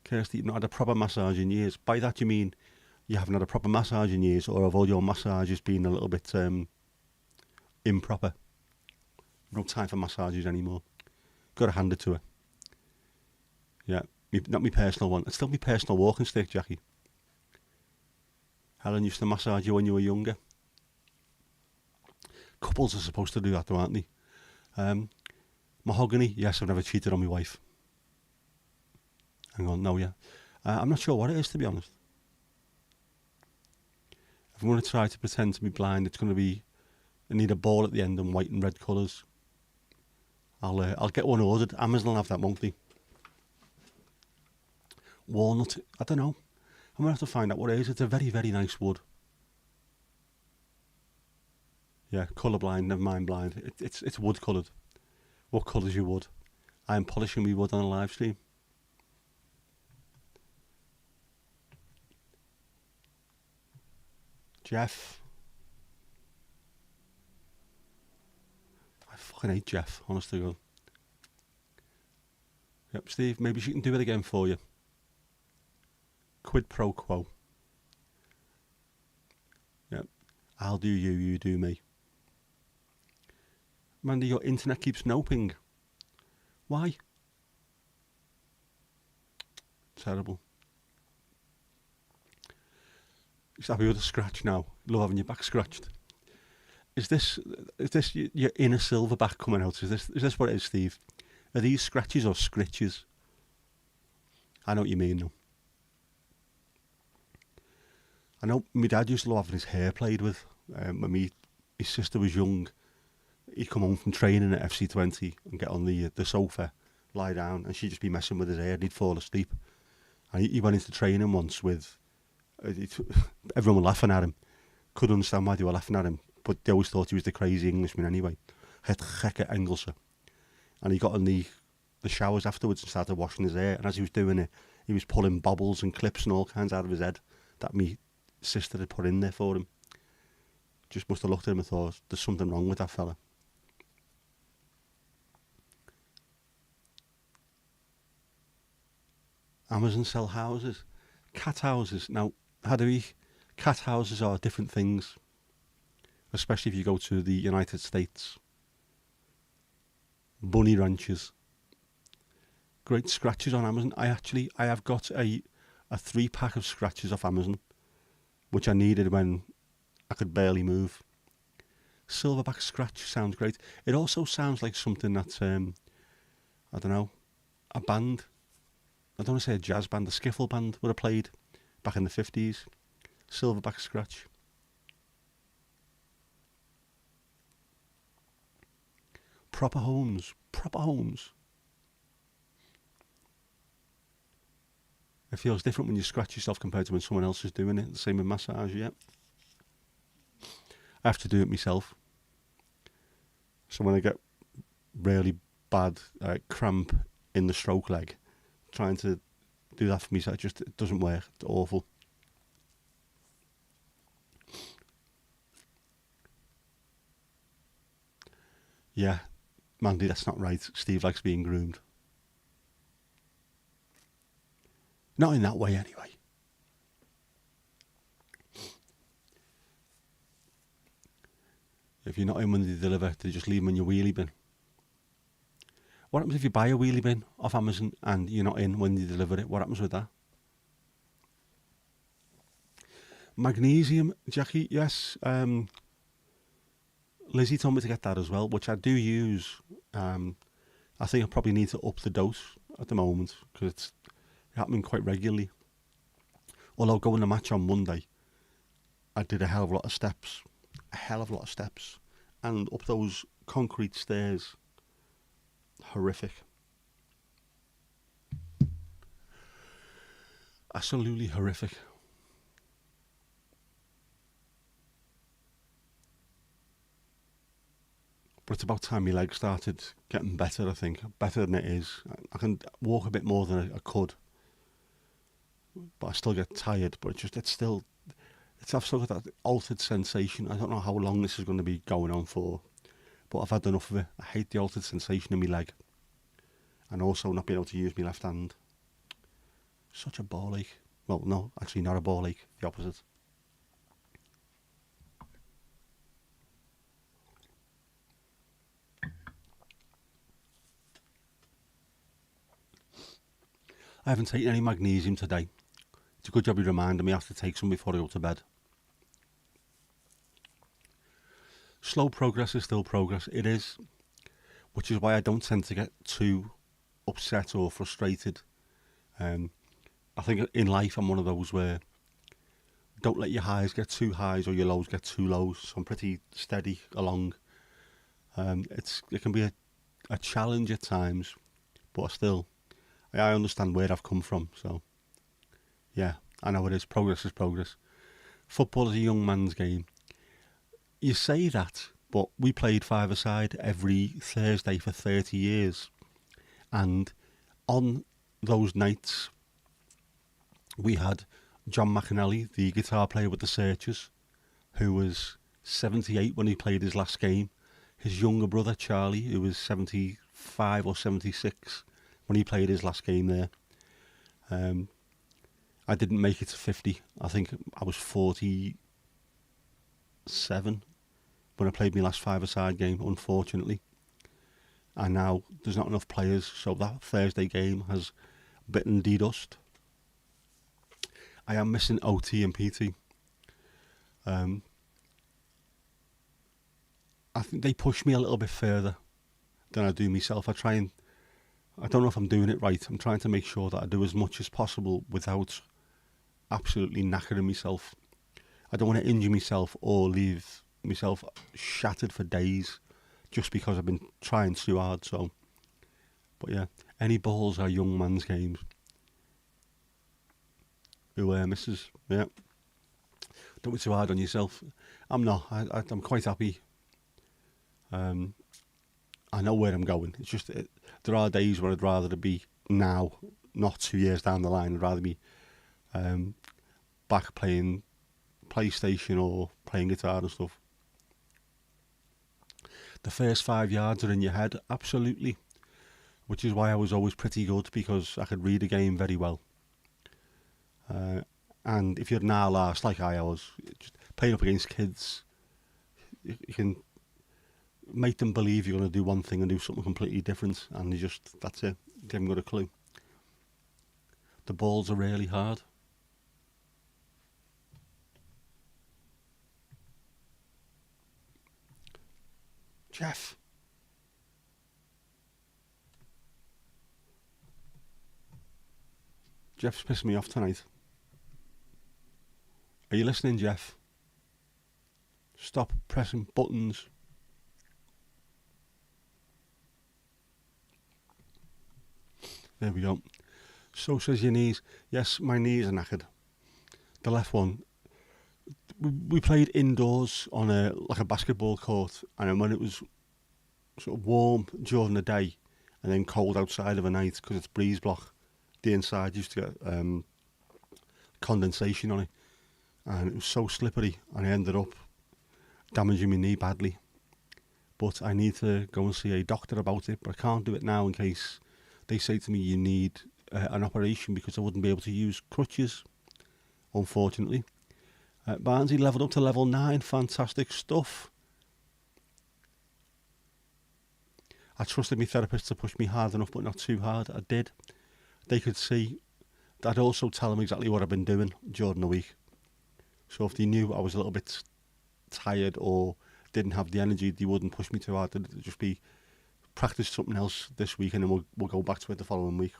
Speaker 1: Kirsty, you've not had a proper massage in years. By that you mean you haven't had a proper massage in years, or have all your massages been a little bit improper? No time for massages anymore. Got to hand it to her. Yeah, not my personal one. It's still my personal walking stick, Jackie. Helen used to massage you when you were younger. Couples are supposed to do that, though, aren't they? Mahogany, yes, I've never cheated on my wife. Hang on, no, yeah. I'm not sure what it is, to be honest. If I'm going to try to pretend to be blind, it's going to be, I need a ball at the end and white and red colours. I'll get one ordered. Amazon will have that, won't they? Walnut, I don't know. I'm going to have to find out what it is. It's a very, very nice wood. Yeah, colourblind, never mind blind. It's wood coloured. What colour's your wood? I am polishing my wood on a live stream. Jeff. I fucking hate Jeff, honest to God. Yep, Steve, maybe she can do it again for you. Quid pro quo. Yep. I'll do you, you do me. Mandy, your internet keeps noping. Why? Terrible. He's happy with a scratch now. Love having your back scratched. Is this your inner silverback coming out? Is this what it is, Steve? Are these scratches or scritches? I know what you mean, though. I know my dad used to love having his hair played with. When his sister was young, he'd come home from training at FC20 and get on the sofa, lie down, and she'd just be messing with his hair and he'd fall asleep. And he went into training once with... everyone was laughing at him. Couldn't understand why they were laughing at him, but they always thought he was the crazy Englishman anyway. Het gekke Engelse. And he got in the showers afterwards and started washing his hair, and as he was doing it, he was pulling bobbles and clips and all kinds out of his head that me sister had put in there for him. Just must have looked at him and thought, there's something wrong with that fella. Amazon sell houses. Cat houses. Now, cat houses are different things, especially if you go to the United States. Bunny ranches. Great scratches on Amazon. I have got a 3-pack of scratches off Amazon, which I needed when I could barely move. Silverback scratch sounds great. It also sounds like something that, I don't know, a band. I don't want to say a jazz band, a skiffle band would have played back in the 50s. Silverback scratch. Proper homes. It feels different when you scratch yourself compared to when someone else is doing it. The same with massage, yeah. I have to do it myself. So when I get really bad cramp in the stroke leg, trying to do that for myself, it doesn't work. It's awful. Yeah, Mandy, that's not right. Steve likes being groomed. Not in that way, anyway. If you're not in when they deliver, they just leave them in your wheelie bin. What happens if you buy a wheelie bin off Amazon and you're not in when they deliver it? What happens with that? Magnesium, Jackie, yes. Lizzie told me to get that as well, which I do use. I think I probably need to up the dose at the moment because it's happening quite regularly. Although going to match on Monday, I did a hell of a lot of steps. And up those concrete stairs. Horrific. Absolutely horrific. But it's about time my legs started getting better, I think. Better than it is. I can walk a bit more than I could. But I still get tired. But I've still got that altered sensation. I don't know how long this is going to be going on for. But I've had enough of it. I hate the altered sensation in my leg. And also not being able to use my left hand. Such a ball ache. Well, no, actually not a ball ache. The opposite. I haven't taken any magnesium today. It's a good job you reminded me I have to take some before I go to bed. slow progress is still progress. It is, which is why I don't tend to get too upset or frustrated. Um, I think in life I'm one of those where don't let your highs get too highs or your lows get too lows. So I'm pretty steady along. It can be a challenge at times, but still, I understand where I've come from. So yeah, I know it is. Progress is progress. Football is a young man's game. You say that, but we played five-a-side every Thursday for 30 years. And on those nights, we had John McAnally, the guitar player with the Searchers, who was 78 when he played his last game. His younger brother, Charlie, who was 75 or 76 when he played his last game there. I didn't make it to 50. I think I was 47 when I played my last five-a-side game, unfortunately. And now there's not enough players, so that Thursday game has bitten the dust. I am missing OT and PT. I think they push me a little bit further than I do myself. I don't know if I'm doing it right. I'm trying to make sure that I do as much as possible without absolutely knackering myself. I don't want to injure myself or leave myself shattered for days just because I've been trying too hard. So, but yeah, any balls are young man's games. Who misses? Yeah, don't be too hard on yourself. I'm not. I'm quite happy. I know where I'm going. It's just there are days where I'd rather be now, not 2 years down the line. I'd rather be back playing PlayStation or playing guitar and stuff. The first 5 yards are in your head, absolutely, which is why I was always pretty good because I could read a game very well. And if you're now last, like I was, just playing up against kids, you can make them believe you're going to do one thing and do something completely different, and that's it. They haven't got a clue. The balls are really hard. Jeff's pissing me off tonight. Are you listening, Jeff? Stop pressing buttons. There we go. So says your knees. Yes, my knees are knackered. The left one. We played indoors on a basketball court, and when it was sort of warm during the day and then cold outside of a night because it's breeze block, the inside used to get condensation on it, and it was so slippery, and I ended up damaging my knee badly. But I need to go and see a doctor about it, but I can't do it now in case they say to me you need an operation, because I wouldn't be able to use crutches, unfortunately. Barnsley levelled up to level 9, fantastic stuff. I trusted my therapist to push me hard enough, but not too hard. I did. They could see. I'd also tell them exactly what I've been doing during the week. So if they knew I was a little bit tired or didn't have the energy, they wouldn't push me too hard. It'd just be practice something else this week, and then we'll go back to it the following week.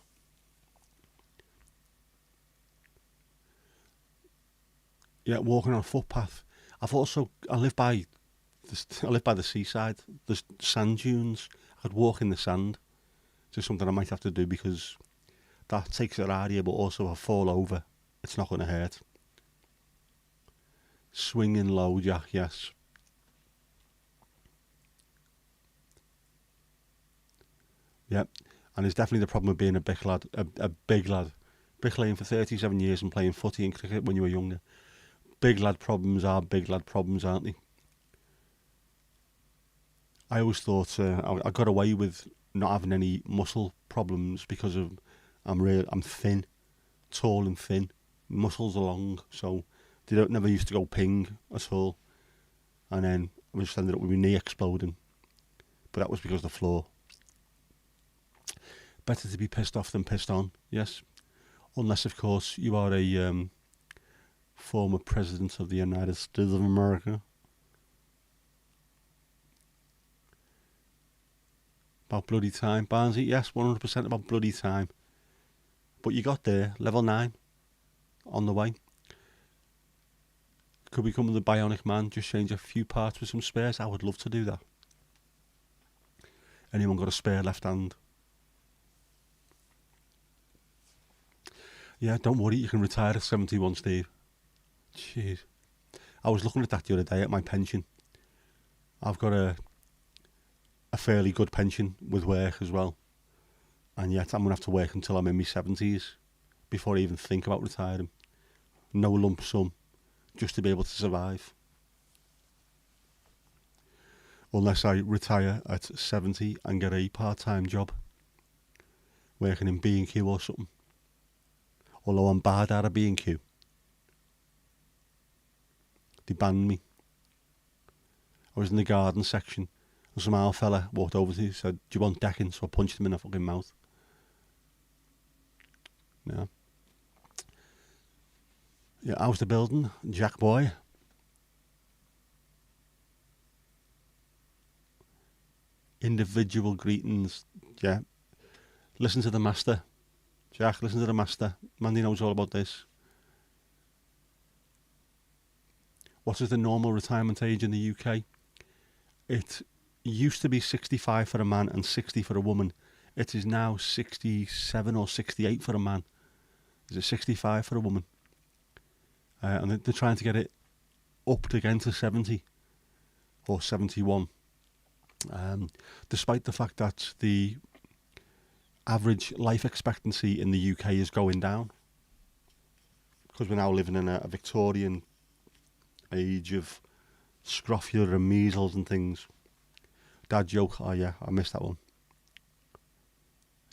Speaker 1: Yeah, walking on a footpath. I live by the seaside. There's sand dunes. I'd walk in the sand. It's just something I might have to do because that takes it out of you, but also if I fall over, it's not going to hurt. Swinging low, Jack, yes. Yep. And it's definitely the problem with being a big lad. A big lad. Bricklaying for 37 years and playing footy and cricket when you were younger. Big lad problems are big lad problems, aren't they? I always thought I got away with not having any muscle problems because I'm thin, tall and thin. Muscles are long, so they never used to go ping at all. And then I just ended up with my knee exploding. But that was because of the floor. Better to be pissed off than pissed on, yes. Unless, of course, you are a former president of the United States of America. About bloody time. Barnsley, yes, 100% about bloody time. But you got there, level 9, on the way. Could become the bionic man, just change a few parts with some spares. I would love to do that. Anyone got a spare left hand? Yeah, don't worry, you can retire at 71, Steve. Jeez. I was looking at that the other day at my pension. I've got a fairly good pension with work as well. And yet I'm going to have to work until I'm in my 70s before I even think about retiring. No lump sum, just to be able to survive. Unless I retire at 70 and get a part-time job, working in B&Q or something. Although I'm bad out of B&Q. They banned me. I was in the garden section and some old fella walked over to me and said, "Do you want decking?" So I punched him in the fucking mouth. Yeah. Yeah, how's the building, Jack boy? Individual greetings. Yeah. Listen to the master. Jack, listen to the master. Mandy knows all about this. What is the normal retirement age in the UK? It used to be 65 for a man and 60 for a woman. It is now 67 or 68 for a man. Is it 65 for a woman? And they're trying to get it upped again to 70 or 71. Despite the fact that the average life expectancy in the UK is going down. Because we're now living in a Victorian age of scrofula and measles and things. Dad joke, oh yeah, I missed that one.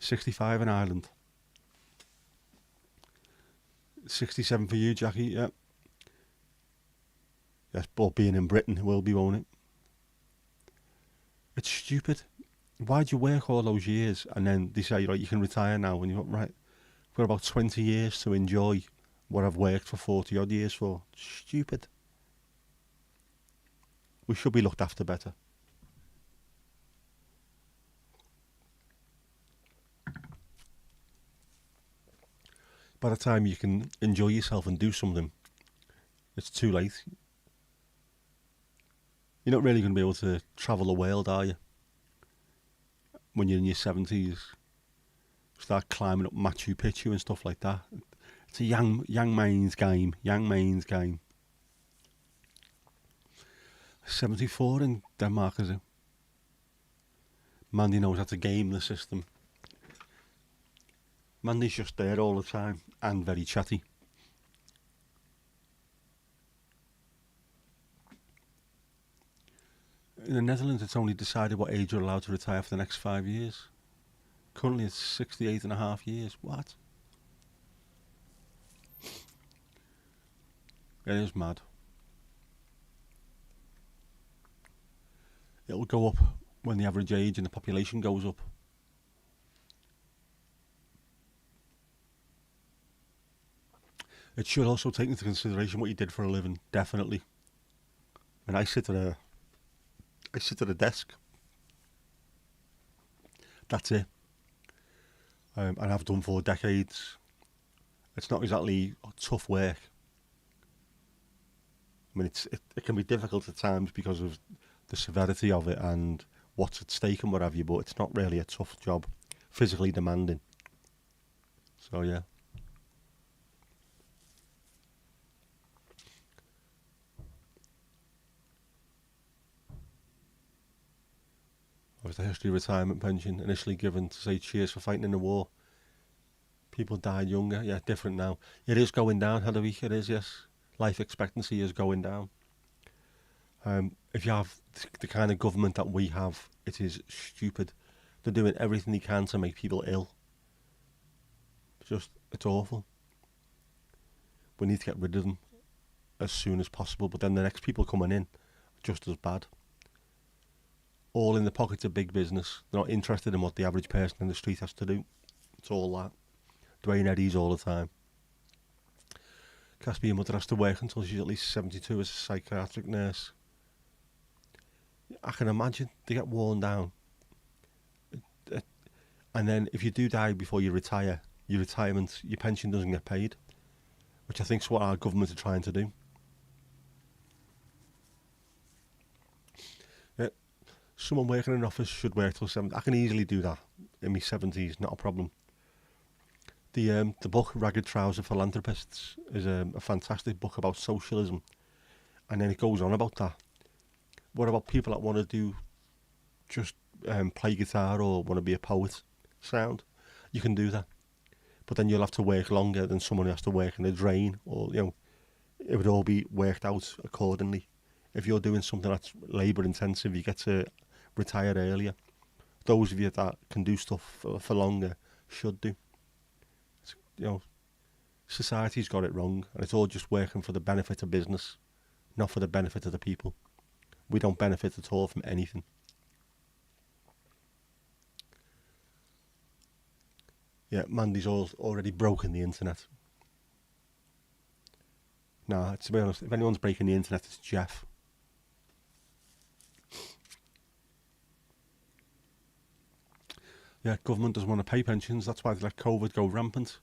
Speaker 1: 65 in Ireland. 67 for you, Jackie, yeah. Yes, but being in Britain, it will be, won't it? It's stupid. Why'd you work all those years and then they say, right, you can retire now? And you're like, right, we've got about 20 years to enjoy what I've worked for 40 odd years for. Stupid. We should be looked after better. By the time you can enjoy yourself and do something, it's too late. You're not really going to be able to travel the world, are you? When you're in your 70s, start climbing up Machu Picchu and stuff like that. It's a young man's game. Young man's game. 74 in Denmark, is it? Mandy knows how to game the system. Mandy's just there all the time and very chatty. In the Netherlands, it's only decided what age you're allowed to retire for the next 5 years. Currently, it's 68 and a half years. What? It is mad. It'll go up when the average age in the population goes up. It should also take into consideration what you did for a living, definitely. And I sit at a desk. That's it. And I've done for decades. It's not exactly tough work. I mean, it can be difficult at times because of the severity of it and what's at stake and what have you, but it's not really a tough job. Physically demanding. So, yeah. Was the history retirement pension initially given to say cheers for fighting in the war? People died younger. Yeah, different now. It is going down, Hedwig. It is, yes. Life expectancy is going down. If you have the kind of government that we have, it is stupid. They're doing everything they can to make people ill. It's awful. We need to get rid of them as soon as possible, but then the next people coming in are just as bad. All in the pockets of big business. They're not interested in what the average person in the street has to do. It's all that. Dwayne Eddies all the time. Caspian mother has to work until she's at least 72 as a psychiatric nurse. I can imagine they get worn down. And then if you do die before you retire, your pension doesn't get paid, which I think is what our government are trying to do. Yeah, someone working in an office should work till 70. I can easily do that in my 70s, not a problem. The book Ragged Trouser Philanthropists is a fantastic book about socialism, and then it goes on about that. What about people that want to do just play guitar or want to be a poet? Sound, you can do that, but then you'll have to work longer than someone who has to work in a drain, or it would all be worked out accordingly. If you're doing something that's labour intensive, you get to retire earlier. Those of you that can do stuff for longer should do. You know, society's got it wrong, and it's all just working for the benefit of business, not for the benefit of the people. We don't benefit at all from anything. Yeah, Mandy's already broken the internet. Nah, to be honest, if anyone's breaking the internet, it's Jeff. Yeah, government doesn't want to pay pensions. That's why they let COVID go rampant.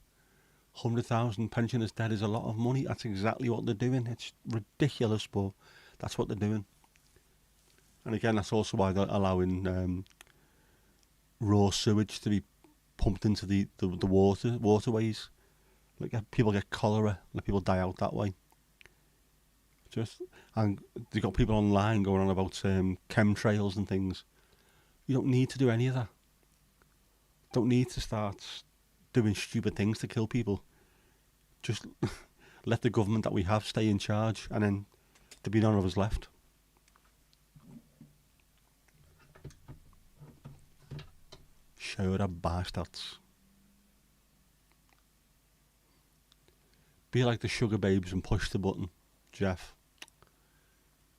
Speaker 1: 100,000 pensioners dead is a lot of money. That's exactly what they're doing. It's ridiculous, but that's what they're doing. And again, that's also why they're allowing raw sewage to be pumped into the waterways. Like people get cholera, let people die out that way. And they've got people online going on about chemtrails and things. You don't need to do any of that. Don't need to start doing stupid things to kill people. Just let the government that we have stay in charge, and then there'll be none of us left. Show the bastards. Be like the sugar babes and push the button, Jeff.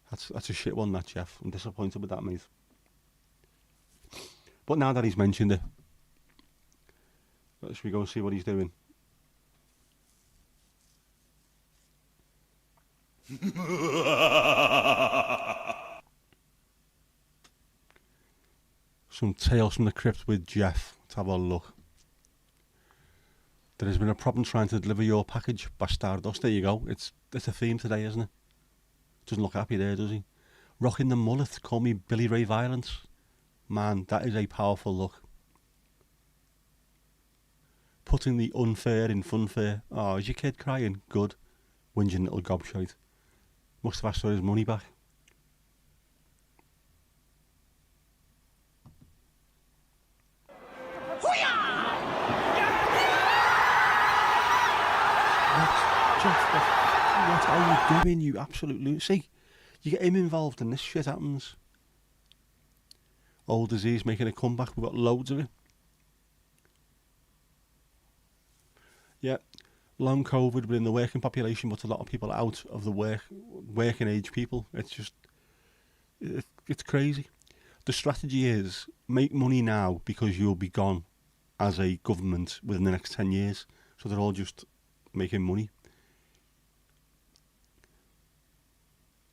Speaker 1: That's a shit one, that, Jeff. I'm disappointed with that, mate. But now that he's mentioned it, should we go and see what he's doing? Some Tales from the Crypt with Jeff. Let's have a look. There has been a problem trying to deliver your package, Bastardos. There you go. It's a theme today, isn't it? Doesn't look happy there, does he? Rocking the mullet. Call me Billy Ray Violence. Man, that is a powerful look. Putting the unfair in funfair. Oh, is your kid crying? Good. Whinging little gobshite. Must have asked for his money back. What are you doing, you absolute lunacy? You get him involved and this shit happens. Old disease making a comeback. We've got loads of it. Yeah, long COVID within the working population, but a lot of people out of the working age people. It's crazy. The strategy is make money now because you'll be gone as a government within the next 10 years. So they're all just making money.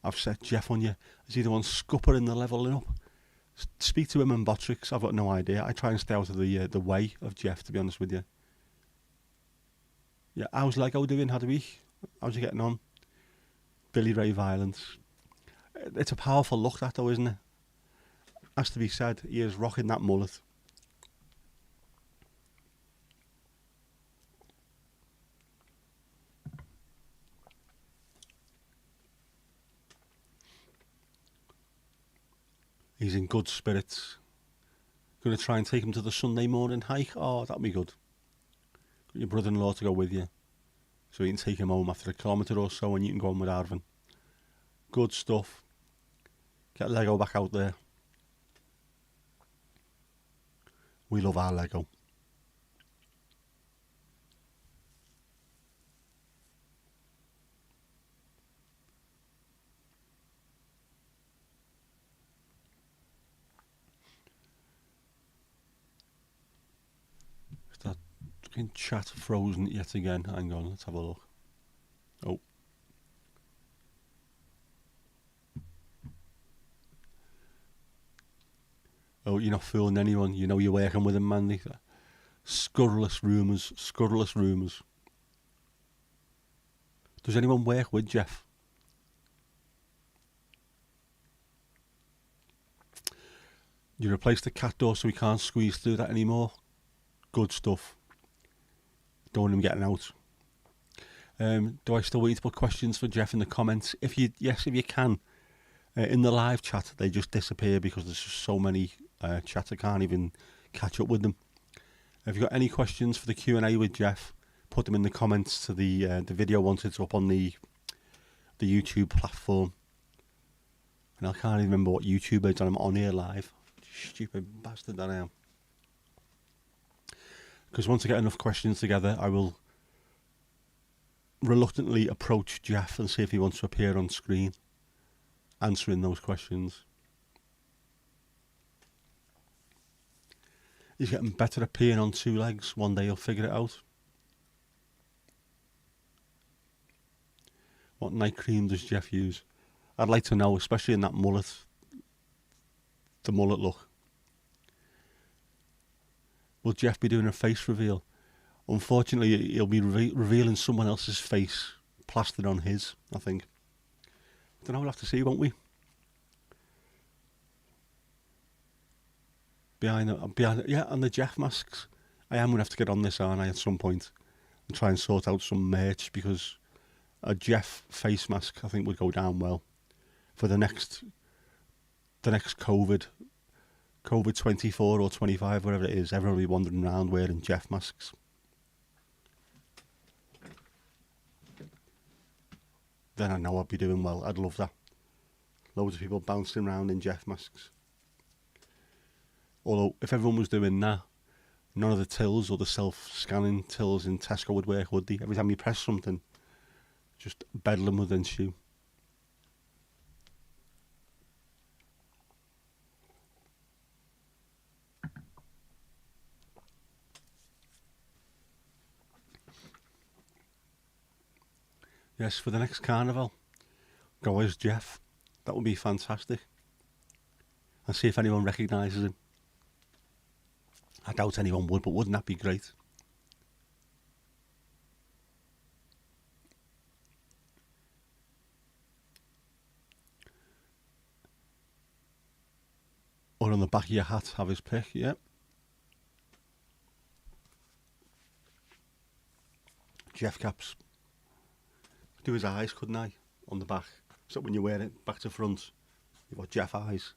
Speaker 1: I've set Jeff on you. Is he the one scuppering the levelling up? Speak to him and Botrix. I've got no idea. I try and stay out of the way of Jeff, to be honest with you. Yeah, how's Lego doing, Hadweek? How's he getting on? Billy Ray Violence. It's a powerful look, that though, isn't it? Has to be said, he is rocking that mullet. He's in good spirits. Going to try and take him to the Sunday morning hike. Oh, that'd be good. Got your brother-in-law to go with you, so you can take him home after a kilometre or so, and you can go on with Arvin. Good stuff. Get Lego back out there. We love our Lego. Is that fucking chat frozen yet again? Hang on, let's have a look. Oh. Oh, you're not fooling anyone. You know you're working with him, Mandy. Scurrilous rumours, scurrilous rumours. Does anyone work with Jeff? You replaced the cat door so he can't squeeze through that anymore. Good stuff. Don't want him getting out. Do I still want you to put questions for Jeff in the comments? If you can. In the live chat, they just disappear because there's just so many chats I can't even catch up with them. If you've got any questions for the Q&A with Jeff, put them in the comments to the video once it's up on the YouTube platform. And I can't even remember what YouTube is, and I'm on here live. Stupid bastard that I am. Because once I get enough questions together, I will reluctantly approach Jeff and see if he wants to appear on screen answering those questions. He's getting better at peeing on two legs. One day he'll figure it out. What night cream does Jeff use? I'd like to know, especially in that mullet. The mullet look. Will Jeff be doing a face reveal? Unfortunately, he'll be revealing someone else's face plastered on his, I think. Don't know, we'll have to see, won't we? Behind and the Jeff masks. I am going to have to get on this, aren't I, at some point, and try and sort out some merch, because a Jeff face mask, I think, would go down well for the next COVID 24 or 25, whatever it is. Everyone will be wandering around wearing Jeff masks. Then I know I'd be doing well. I'd love that. Loads of people bouncing around in Jeff masks. Although, if everyone was doing that, none of the tills or the self-scanning tills in Tesco would work, would they? Every time you press something, just bedlam would ensue. Yes, for the next carnival, go as Jeff. That would be fantastic. And see if anyone recognises him. I doubt anyone would, but wouldn't that be great? Or on the back of your hat, have his pick, yeah. Jeff caps. Do his eyes, couldn't I? On the back. So when you wear it back to front, you've got Jeff eyes.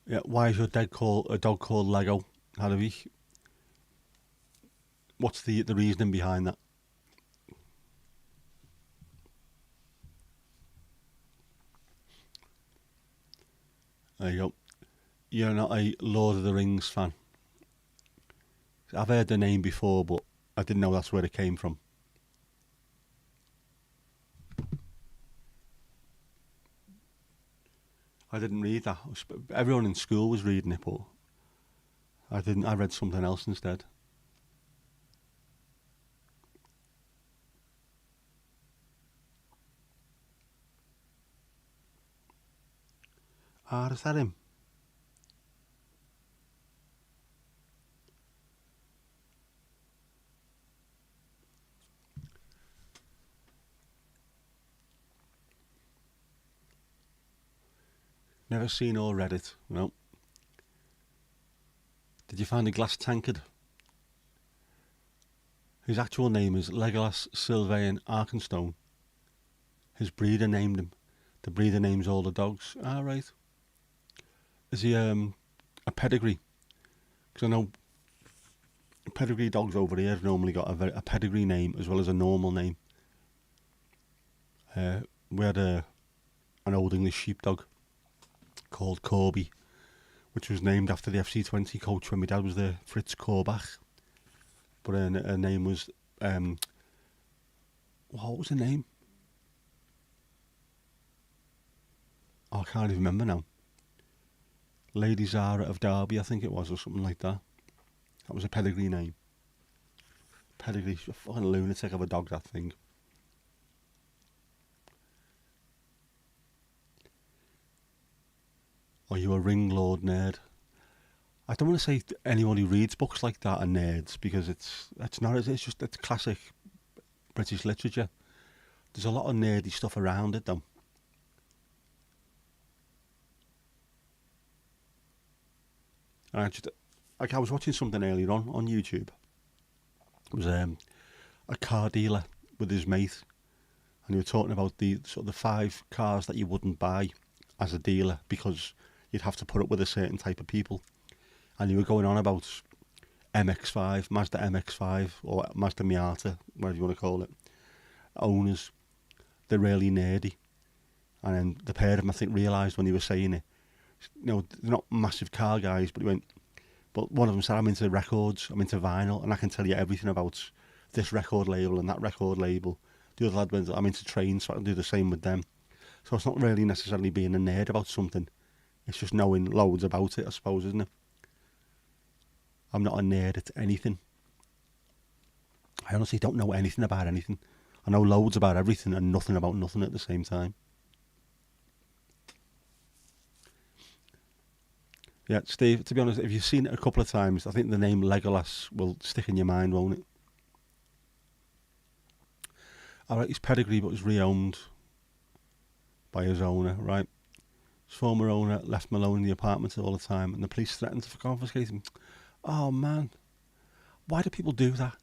Speaker 1: Yeah, why is your dog called Lego, Harvey? What's the reasoning behind that? There you go. You're not a Lord of the Rings fan. I've heard the name before, but I didn't know that's where it came from. I didn't read that. Everyone in school was reading it, but I didn't. I read something else instead. Ah, is that him? Never seen or read it. No. Did you find a glass tankard? His actual name is Legolas Sylvain Arkenstone. His breeder named him. The breeder names all the dogs. Ah, right. Is he a pedigree? Because I know pedigree dogs over here have normally got a pedigree name as well as a normal name. We had an old English sheepdog called Corby, which was named after the FC20 coach when my dad was there, Fritz Korbach. But her name was, what was her name? Oh, I can't even remember now. Lady Zara of Derby, I think it was, or something like that. That was a pedigree name. Pedigree, a fucking lunatic of a dog, that thing. Are you a ring lord nerd? I don't want to say anyone who reads books like that are nerds, because it's not. It's just it's classic British literature. There's a lot of nerdy stuff around it, though. And I was watching something earlier on YouTube. It was a car dealer with his mate, and he was talking about the sort of the 5 cars that you wouldn't buy as a dealer because you'd have to put up with a certain type of people. And you were going on about MX-5, Mazda MX-5, or Mazda Miata, whatever you want to call it. Owners, they're really nerdy. And then the pair of them, I think, realised when he was saying it, they're not massive car guys, but he went, but one of them said, I'm into records, I'm into vinyl, and I can tell you everything about this record label and that record label. The other lad went, I'm into trains, so I can do the same with them. So it's not really necessarily being a nerd about something. It's just knowing loads about it, I suppose, isn't it? I'm not a nerd at anything. I honestly don't know anything about anything. I know loads about everything and nothing about nothing at the same time. Yeah, Steve, to be honest, if you've seen it a couple of times, I think the name Legolas will stick in your mind, won't it? Alright, his pedigree, but was reowned by his owner, right? His former owner left him alone in the apartment all the time, and the police threatened to confiscate him. Oh man, why do people do that?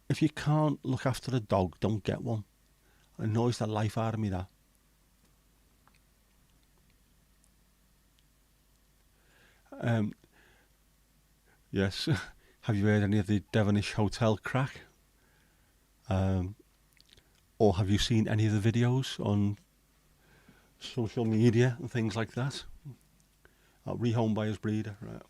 Speaker 1: If you can't look after a dog, don't get one. It annoys the life out of me, that. Yes. Have you heard any of the Devonish hotel crack? Or have you seen any of the videos on social media and things like that? Rehomed by his breeder, right?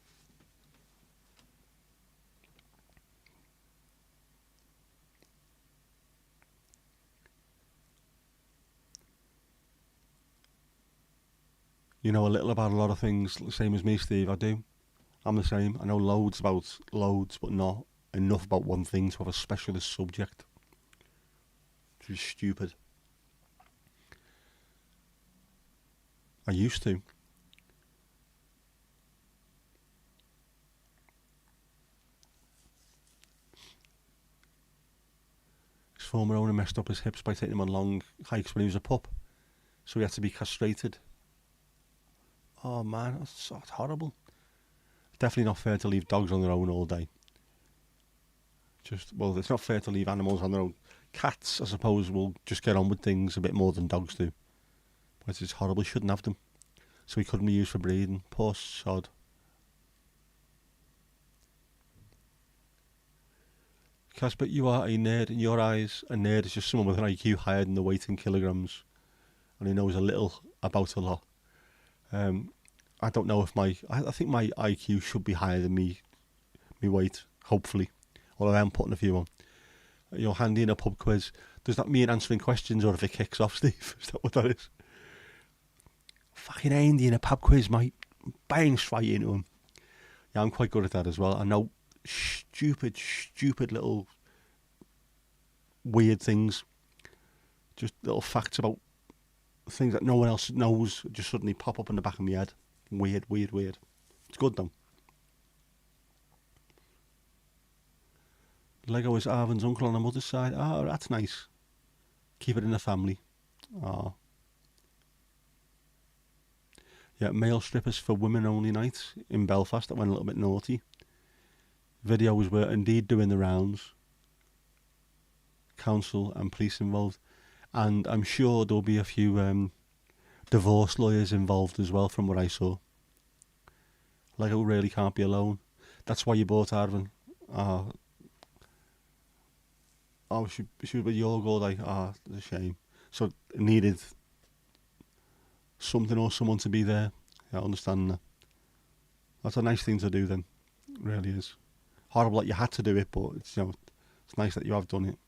Speaker 1: You know a little about a lot of things, the same as me, Steve. I do. I'm the same. I know loads about loads, but not enough about one thing to have a specialist subject. Which is stupid. I used to. His former owner messed up his hips by taking him on long hikes when he was a pup, so he had to be castrated. Oh man, that's horrible. Definitely not fair to leave dogs on their own all day. Well, it's not fair to leave animals on their own. Cats, I suppose, will just get on with things a bit more than dogs do. But it's horrible, he shouldn't have them. So he couldn't be used for breeding. Poor sod. Casper, you are a nerd. In your eyes, a nerd is just someone with an IQ higher than the weight in kilograms. And he knows a little about a lot. I don't know if I think my IQ should be higher than me weight, hopefully. Although I am putting a few on. You're handy in a pub quiz. Does that mean answering questions, or if it kicks off, Steve? Is that what that is? Fucking handy in a pub quiz, mate. Bang straight into him. Yeah, I'm quite good at that as well. I know stupid little weird things. Just little facts about things that no one else knows just suddenly pop up in the back of my head. Weird. It's good though. Lego is Arvin's uncle on the mother's side. Oh, that's nice. Keep it in the family. Oh. Yeah, male strippers for women only nights in Belfast that went a little bit naughty. Videos were indeed doing the rounds. Council and police involved. And I'm sure there'll be a few divorce lawyers involved as well, from what I saw. Lego really can't be alone. That's why you bought Arvin. She was with York all day. It's a shame. So it needed something or someone to be there. Yeah, I understand that. That's a nice thing to do then. It really is. Horrible that you had to do it, but it's it's nice that you have done it.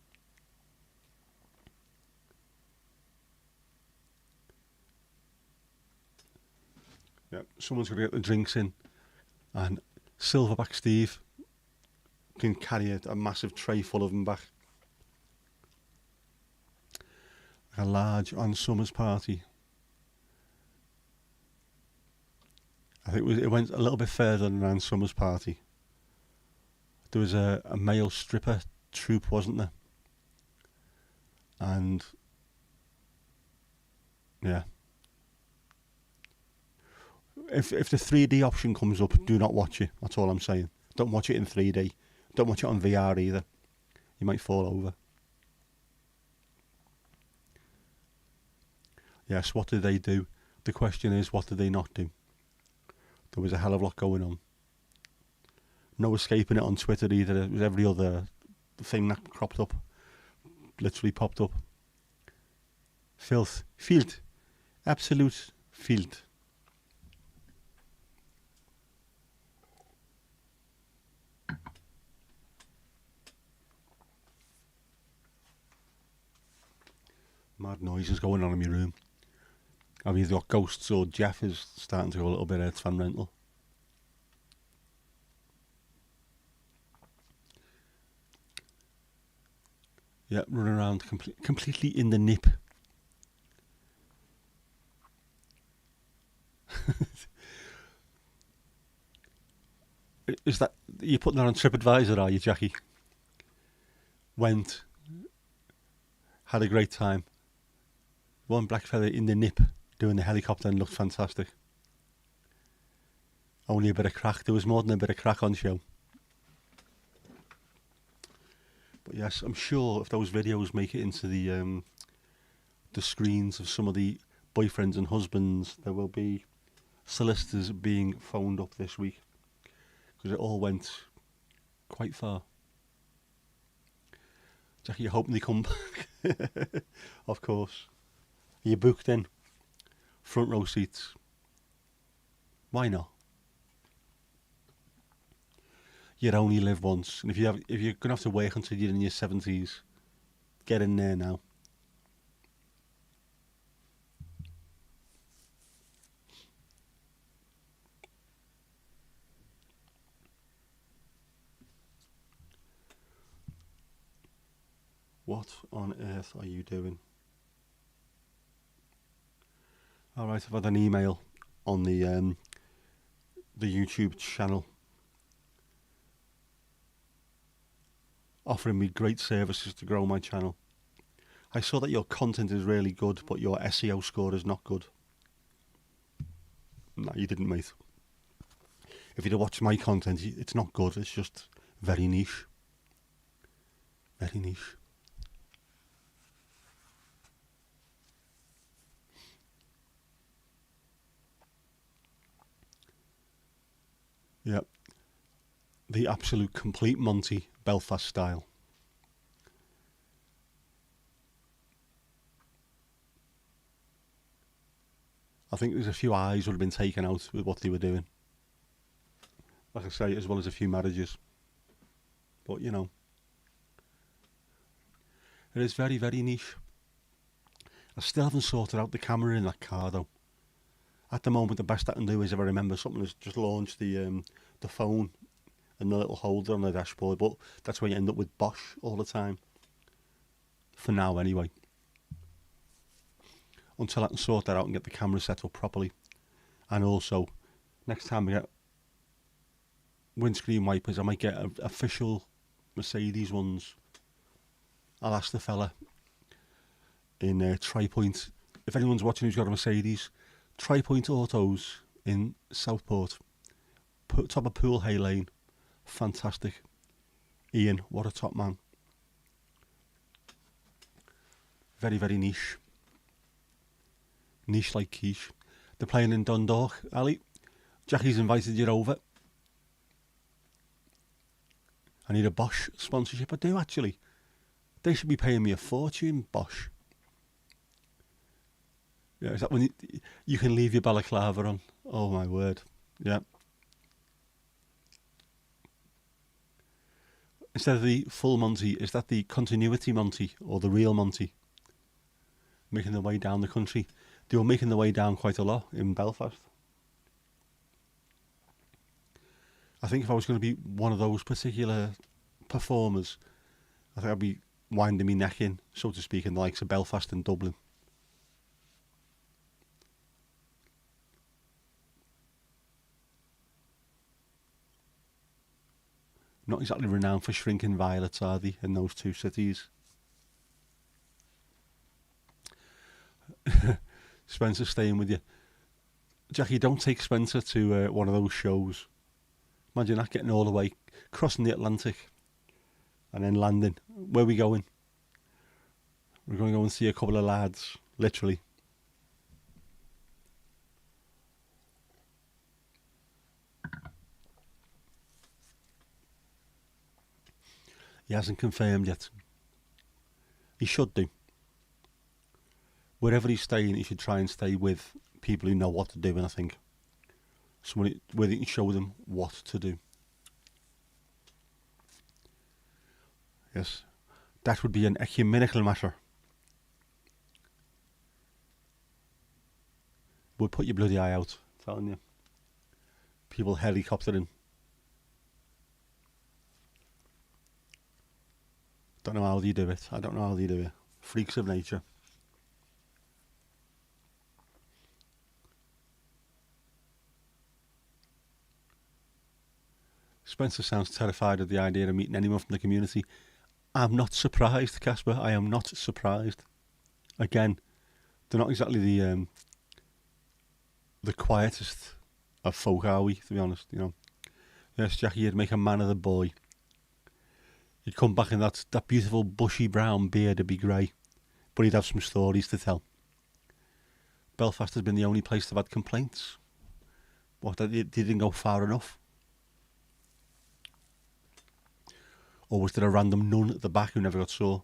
Speaker 1: Yeah, someone's going to get the drinks in, and Silverback Steve can carry a massive tray full of them back. A large on summer's party. think it went a little bit further than around Summer's party. There was a male stripper troupe, wasn't there? And yeah, if the 3D option comes up, do not watch it. That's all I'm saying. Don't watch it in 3D. Don't watch it on VR either. You might fall over. Yes, what did they do? The question is, what did they not do? There was a hell of a lot going on. No escaping it on Twitter either. It was every other thing that cropped up. Literally popped up. Filth. Filth. Absolute filth. Mad noises going on in my room. I've either got ghosts or Jeff is starting to go a little bit fan rental. Yeah, running around completely in the nip. Is that you're putting that on TripAdvisor, are you, Jackie? Went, had a great time. One black fella in the nip doing the helicopter and looked fantastic. Only a bit of crack. There was more than a bit of crack on show. But yes, I'm sure if those videos make it into the screens of some of the boyfriends and husbands, there will be solicitors being phoned up this week because it all went quite far. Jackie, you're hoping they come back? Of course. Are you booked in? Front row seats. Why not? You'd only live once, and if you're gonna have to wait until you're in your 70s, get in there now. What on earth are you doing? All right, I've had an email on the YouTube channel offering me great services to grow my channel. I saw that your content is really good, but your SEO score is not good. No, you didn't, mate. If you'd watch my content, it's not good. It's just very niche. Very niche. Yep. The absolute complete Monty, Belfast style. I think there's a few eyes would have been taken out with what they were doing. Like I say, as well as a few marriages. But, you know, it is very, very niche. I still haven't sorted out the camera in that car, though. At the moment, the best I can do is, if I remember something, is just launch the phone and the little holder on the dashboard. But that's where you end up with Bosch all the time. For now, anyway. Until I can sort that out and get the camera set up properly. And also, next time I get windscreen wipers, I might get official Mercedes ones. I'll ask the fella in Tri-Point. If anyone's watching who's got a Mercedes, Tri-Point Autos in Southport. Top of Pool Hay Lane. Fantastic. Ian, what a top man. Very, very niche. Niche like quiche. They're playing in Dundalk. Ali, Jackie's invited you over. I need a Bosch sponsorship. I do, actually. They should be paying me a fortune, Bosch. Yeah, is that when you can leave your balaclava on? Oh, my word. Yeah. Instead of the full Monty, is that the continuity Monty or the real Monty? Making their way down the country. They were making their way down quite a lot in Belfast. I think if I was going to be one of those particular performers, I think I'd be winding my neck in, so to speak, in the likes of Belfast and Dublin. Not exactly renowned for shrinking violets, are they, in those two cities? Spencer staying with you. Jackie, don't take Spencer to one of those shows. Imagine that, getting all the way, crossing the Atlantic, and then landing. Where are we going? We're going to go and see a couple of lads, literally. He hasn't confirmed yet. He should do. Wherever he's staying, he should try and stay with people who know what to do, and I think someone where they can show them what to do. Yes, that would be an ecumenical matter. Would put your bloody eye out, I'm telling you. People helicoptering. Don't know how they do it. I don't know how they do it. Freaks of nature. Spencer sounds terrified at the idea of meeting anyone from the community. I'm not surprised, Casper. I am not surprised. Again, they're not exactly the quietest of folk, are we, to be honest, you know. Yes, Jackie, you'd make a man of the boy. He'd come back in that beautiful bushy brown beard, would be grey. But he'd have some stories to tell. Belfast has been the only place they've had complaints. What, they didn't go far enough? Or was there a random nun at the back who never got saw?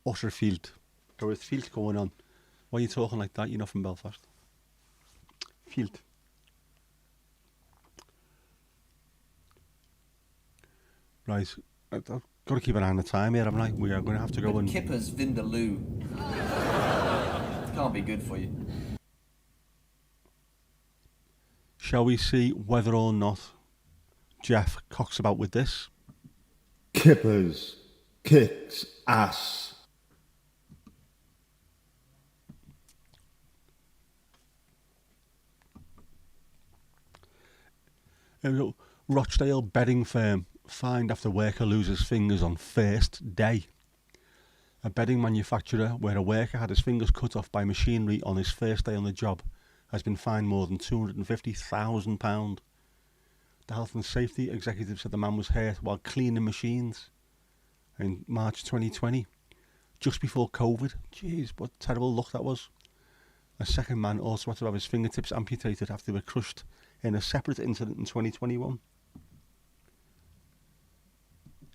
Speaker 1: Utter field. There was field going on. Why are you talking like that? You're not from Belfast. Field. Right. I've got to keep an eye on the time here, haven't I? We are going to have to go and...
Speaker 2: Kippers Vindaloo. Can't be good for you.
Speaker 1: Shall we see whether or not Jeff cocks about with this?
Speaker 3: Kippers kicks ass.
Speaker 1: Here we go. Rochdale bedding firm fined after worker loses fingers on first day. A bedding manufacturer where a worker had his fingers cut off by machinery on his first day on the job has been fined more than £250,000. The health and safety executive said the man was hurt while cleaning machines in March 2020, just before COVID. Jeez, what terrible luck that was. A second man also had to have his fingertips amputated after they were crushed in a separate incident in 2021.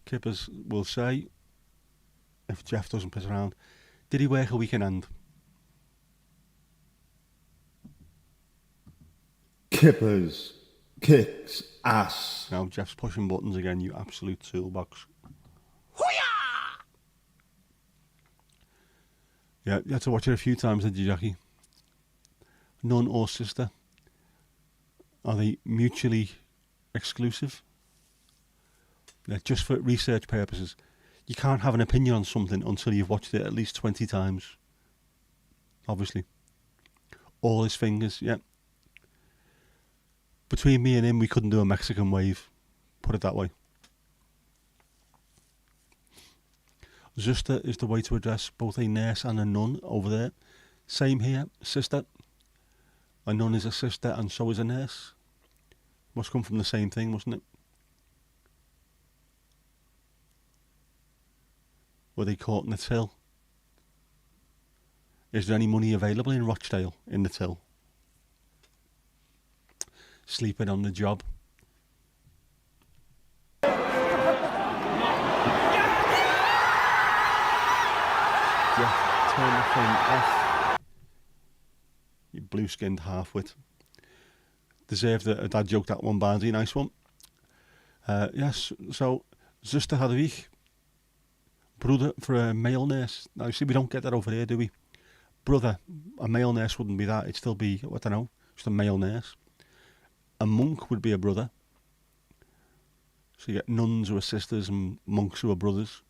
Speaker 1: Kippers will say, if Jeff doesn't piss around, did he work a weekend end?
Speaker 3: Kippers kicks ass.
Speaker 1: Now Jeff's pushing buttons again, you absolute toolbox. Yeah, you had to watch it a few times, did you, Jackie? Nun or sister? Are they mutually exclusive? Yeah, just for research purposes. You can't have an opinion on something until you've watched it at least 20 times. Obviously. All his fingers, yeah. Between me and him, we couldn't do a Mexican wave. Put it that way. Zuster is the way to address both a nurse and a nun over there. Same here, sister. A nun is a sister and so is a nurse. Must come from the same thing, mustn't it? Were they caught in the till? Is there any money available in Rochdale in the till? Sleeping on the job. Jeff, turn the phone off. You blue-skinned half-wit. Deserved a dad joke, that one, Barnsley. Nice one. Yes, so Zuster had a week. Brother for a male nurse. Now, you see, we don't get that over here, do we? Brother, a male nurse wouldn't be that. It'd still be, I don't know, just a male nurse. A monk would be a brother. So you get nuns who are sisters and monks who are brothers.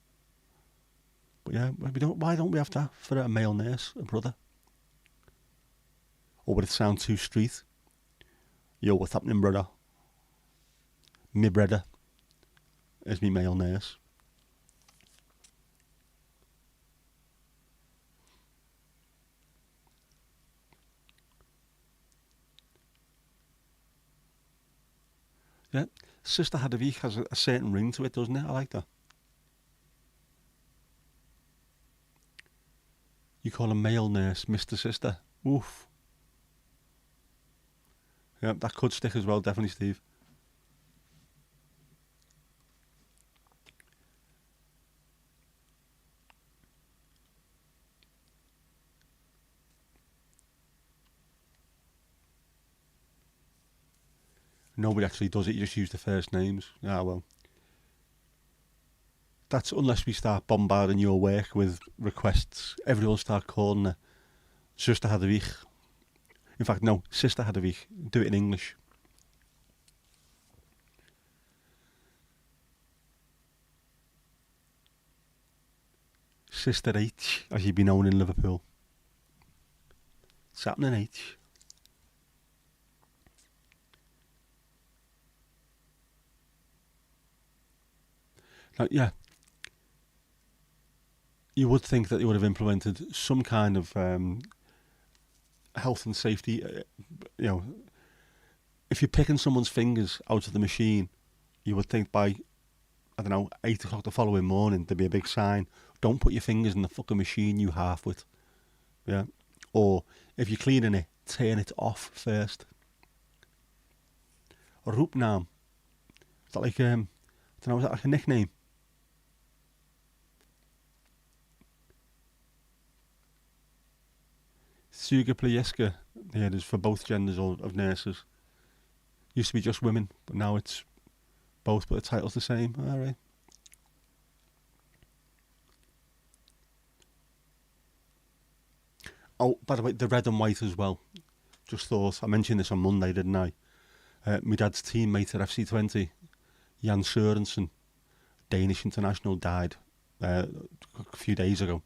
Speaker 1: But yeah, why don't we have that for a male nurse, a brother? Or would it sound too street? Yo, what's happening, brother? My brother is my male nurse. Yeah, Sister had a week has a certain ring to it, doesn't it? I like that. You call a male nurse Mr. Sister. Oof. Yeah, that could stick as well, definitely, Steve. Nobody actually does it, you just use the first names. Ah, well. That's unless we start bombarding your work with requests. Everyone start calling her Sister had a week. In fact, no, Sister had a week. Do it in English. Sister H, as you'd be known in Liverpool. It's happening, H. Now, yeah, you would think that they would have implemented some kind of health and safety. You know, if you're picking someone's fingers out of the machine, you would think by, I don't know, 8 o'clock the following morning there'd be a big sign: "Don't put your fingers in the fucking machine, you half-wit." Yeah. Or if you're cleaning it, turn it off first. Roepnaam. Is that like I don't know, is that like a nickname? Sugaplieska. Yeah, it is for both genders of nurses. Used to be just women, but now it's both, but the title's the same. Alright. Oh, by the way, the red and white as well. Just thought, I mentioned this on Monday, didn't I? My dad's teammate at FC20, Jan Sørensen, Danish international, died a few days ago.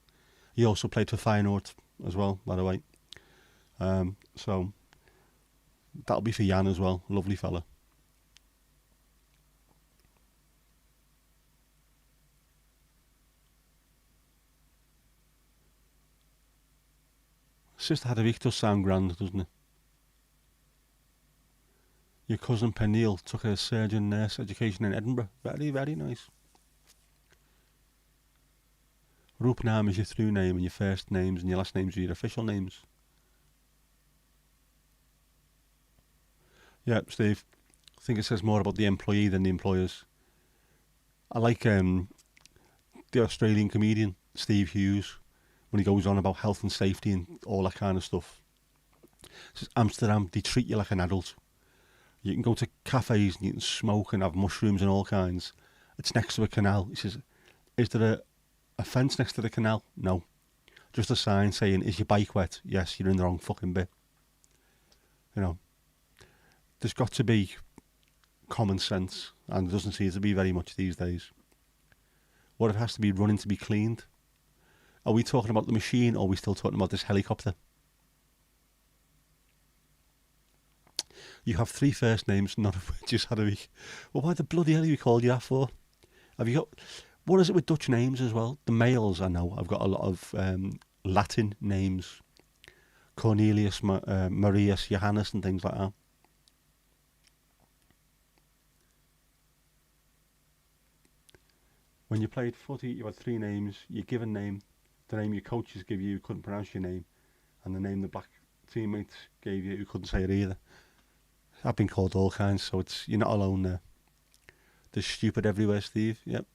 Speaker 1: He also played for Feyenoord as well, by the way. So that'll be for Jan as well. Lovely fella. Sister Hadavik does sound grand, doesn't it? Your cousin Peniel took a surgeon nurse education in Edinburgh. Very, very nice. Roepnaam is your through name, and your first names and your last names are your official names. Yeah, Steve. I think it says more about the employee than the employers. I like the Australian comedian Steve Hughes when he goes on about health and safety and all that kind of stuff. He says, Amsterdam, they treat you like an adult. You can go to cafes and you can smoke and have mushrooms and all kinds. It's next to a canal. He says, is there a fence next to the canal? No. Just a sign saying, is your bike wet? Yes, you're in the wrong fucking bit. You know, there's got to be common sense, and there doesn't seem to be very much these days. What if it has to be running to be cleaned? Are we talking about the machine, or are we still talking about this helicopter? You have 3 first names, none of which is Hadawig. Well, why the bloody hell are you called you that for? Have you got... What is it with Dutch names as well? The males, I know, I've got a lot of Latin names. Cornelius, Marius, Johannes and things like that. When you played footy, you had 3 names. Your given name, the name your coaches give you who couldn't pronounce your name, and the name the black teammates gave you who couldn't say it either. I've been called all kinds, so you're not alone there. There's stupid everywhere, Steve. Yep.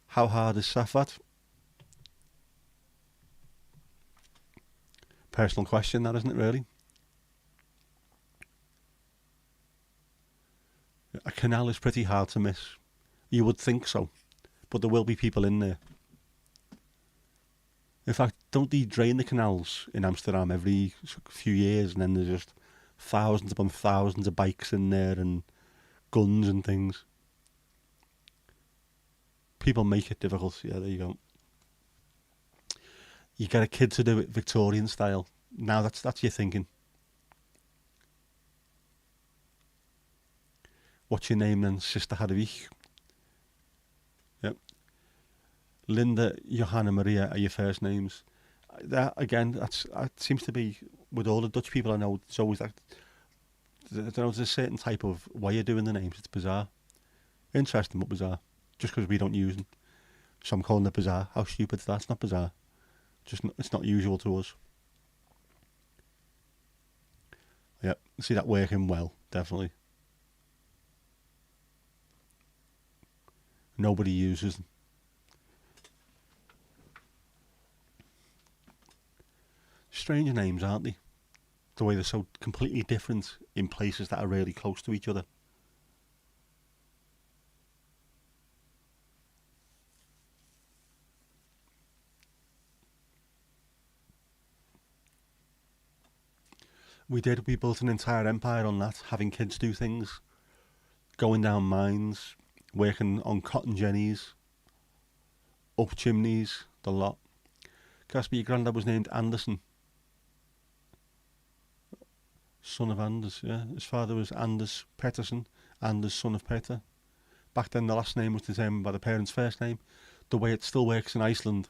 Speaker 1: How hard is Safat? Personal question, that isn't it, really? A canal is pretty hard to miss. You would think so, but there will be people in there. In fact, don't they drain the canals in Amsterdam every few years, and then there's just thousands upon thousands of bikes in there and guns and things. People make it difficult. Yeah, there you go. You get a kid to do it Victorian style. Now that's your thinking. What's your name then? Sister Hadvig. Yep. Linda, Johanna, Maria are your first names. That again, that seems to be with all the Dutch people I know. It's always that. I don't know. There's a certain type of way of doing the names. It's bizarre, interesting, but bizarre. Just because we don't use them, so I'm calling it bizarre. How stupid is that? It's not bizarre. It's not usual to us. Yeah, see that working well, definitely. Nobody uses them. Strange names, aren't they? The way they're so completely different in places that are really close to each other. We did. We built an entire empire on that, having kids do things, going down mines, working on cotton jennies, up chimneys, the lot. Casper, your granddad was named Anderson, son of Anders, yeah. His father was Anders Pettersson, Anders, son of Petter. Back then, the last name was determined by the parents' first name, the way it still works in Iceland.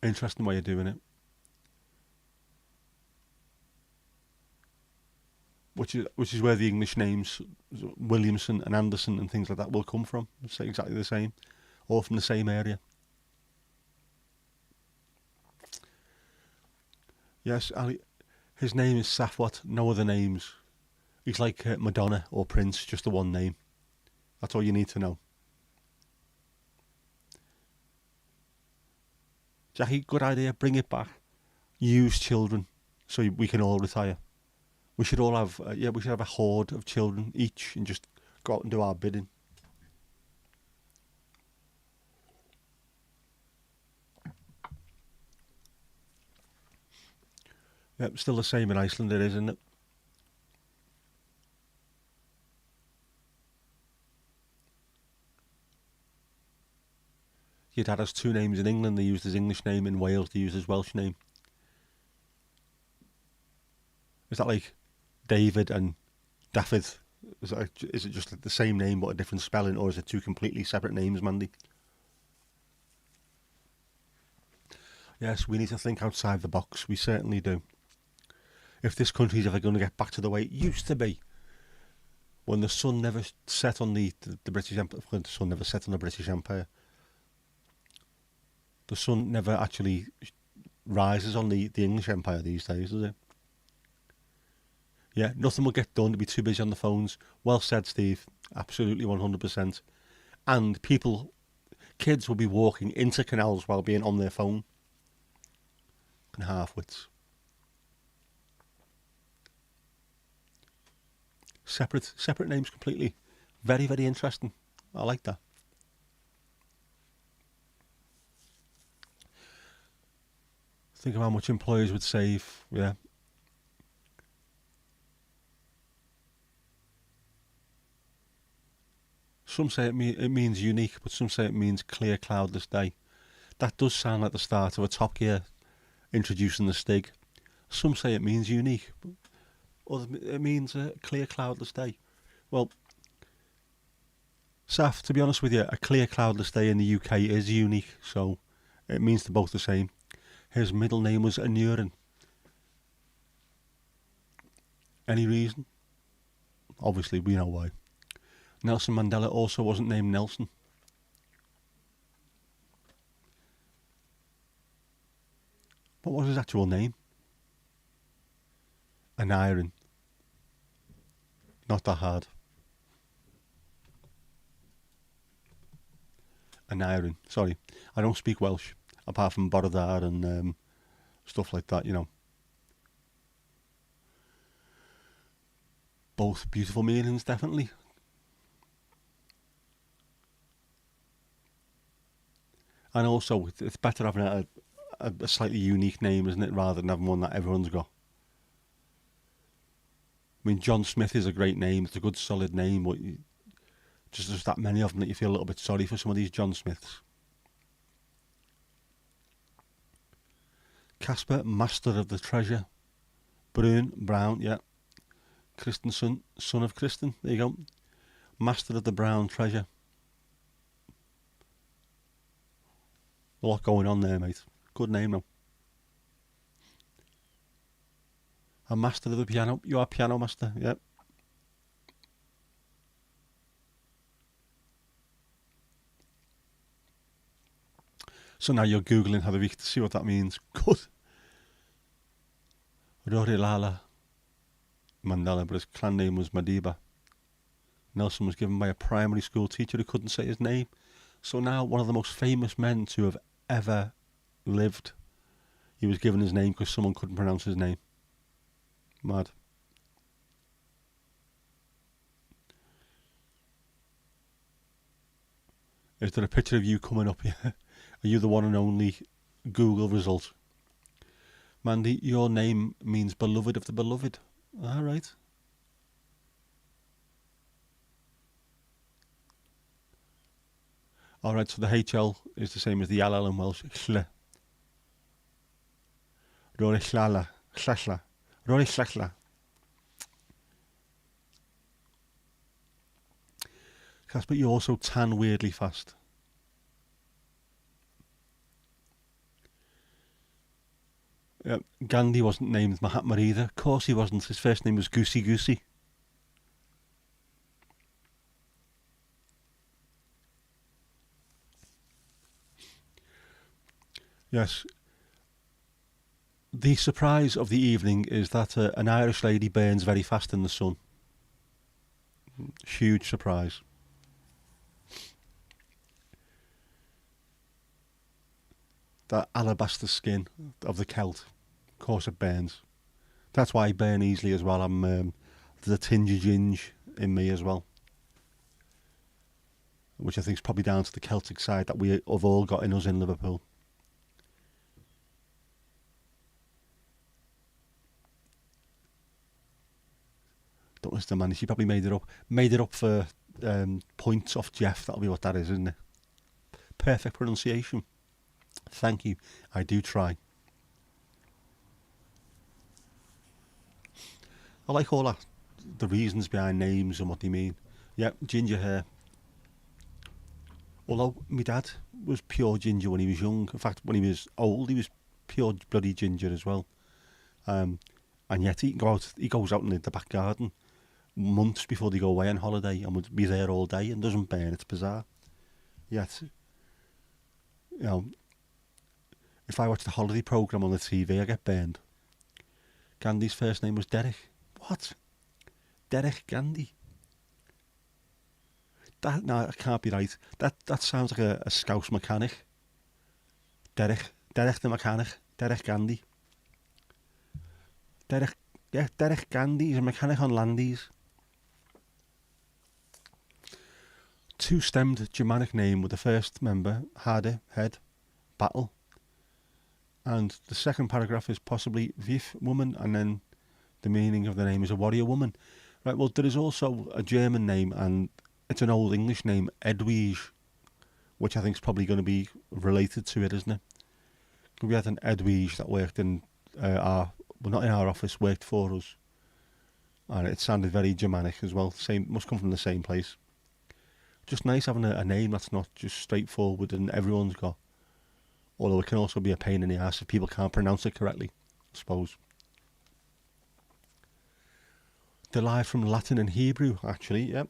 Speaker 1: Interesting way of doing it. Which is where the English names Williamson and Anderson and things like that will come from. It's exactly the same, all from the same area. Yes, Ali. His name is Safwat. No other names. He's like Madonna or Prince, just the one name. That's all you need to know. Jackie, good idea. Bring it back. Use children, so we can all retire. We should all have, we should have a horde of children each and just go out and do our bidding. Yep, still the same in Iceland, it is, isn't it? Your dad has two names in England. They used his English name. In Wales, they used his Welsh name. Is that like David and Daffyd? Is it just like the same name but a different spelling, or is it two completely separate names, Mandy? Yes, we need to think outside the box. We certainly do. If this country's ever going to get back to the way it used to be, when the sun never set on the British Empire, when the sun never set on the British Empire, the sun never actually rises on the English Empire these days, does it? Yeah, nothing will get done to be too busy on the phones. Well said, Steve. Absolutely 100%. And kids will be walking into canals while being on their phone. And half-wits. Separate names completely. Very, very interesting. I like that. Think of how much employers would save. Yeah. Some say it means unique, but some say it means clear, cloudless day. That does sound like the start of a Top Gear introducing the Stig. Some say it means unique, or it means a clear, cloudless day. Well, Saf, to be honest with you, a clear, cloudless day in the UK is unique, so it means they're both the same. His middle name was Anurin. Any reason? Obviously, we know why. Nelson Mandela also wasn't named Nelson. What was his actual name? Aneurin. Not that hard. Aneurin. Sorry, I don't speak Welsh, apart from Borodar and stuff like that, Both beautiful meanings, definitely. And also, it's better having a slightly unique name, isn't it, rather than having one that everyone's got. I mean, John Smith is a great name. It's a good, solid name, but just there's that many of them that you feel a little bit sorry for some of these John Smiths. Casper, Master of the Treasure. Brown, yeah. Christensen, son of Kristen. There you go. Master of the Brown Treasure. A lot going on there, mate. Good name, though. A master of the piano. You are piano master, yep. So now you're Googling Hadavik to see what that means. Good. Rorilala Mandela, but his clan name was Madiba. Nelson was given by a primary school teacher who couldn't say his name. So now one of the most famous men to have ever lived, he was given his name because someone couldn't pronounce his name. Mad. Is there a picture of you coming up here? Are you the one and only Google result? Mandy, your name means beloved of the beloved. All right. All right, so the HL is the same as the LL in Welsh. Chle. Rory Llala. Llalla. Rory Llalla. Casper, you also tan weirdly fast. Gandhi wasn't named Mahatma either. Of course he wasn't. His first name was Goosey Goosey. Yes. The surprise of the evening is that an Irish lady burns very fast in the sun. Huge surprise. That alabaster skin of the Celt, of course it burns. That's why I burn easily as well. There's a tinge of ginge in me as well, which I think is probably down to the Celtic side that we have all got in us in Liverpool. Don't listen to Manny, she probably made it up. Made it up for points off Jeff, that'll be what that is, isn't it? Perfect pronunciation. Thank you, I do try. I like all that, the reasons behind names and what they mean. Yep, ginger hair. Although my dad was pure ginger when he was young. In fact, when he was old, he was pure bloody ginger as well. And yet he goes out in the back garden months before they go away on holiday and would be there all day and doesn't burn. It's bizarre. Yet, you know, if I watch the holiday programme on the TV, I get burned. Gandhi's first name was Derek. What? Derek Gandhi? That can't be right. That sounds like a Scouse mechanic. Derek the mechanic. Derek Gandhi. Derek Gandhi is a mechanic on Landies. Two-stemmed Germanic name with the first member, Hade, head, battle. And the second paragraph is possibly Vif, woman, and then the meaning of the name is a warrior woman. Right, well, there is also a German name, and it's an old English name, Edwige, which I think is probably going to be related to it, isn't it? We had an Edwige that worked in not in our office, worked for us. And it sounded very Germanic as well. Must come from the same place. Just nice having a name that's not just straightforward and everyone's got. Although it can also be a pain in the ass if people can't pronounce it correctly, I suppose. Derived from Latin and Hebrew, actually, yep.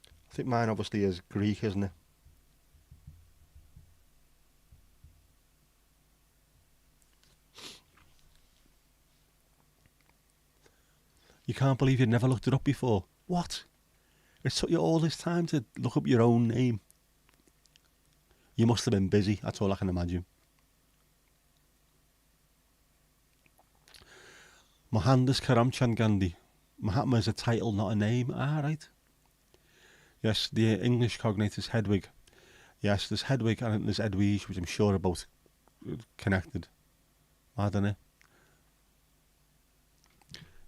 Speaker 1: I think mine obviously is Greek, isn't it? You can't believe you'd never looked it up before. What? It took you all this time to look up your own name. You must have been busy, that's all I can imagine. Mohandas Karamchand Gandhi. Mahatma is a title, not a name. Ah, right. Yes, the English cognate is Hedwig. Yes, there's Hedwig and there's Edwige, which I'm sure are both connected. I don't know.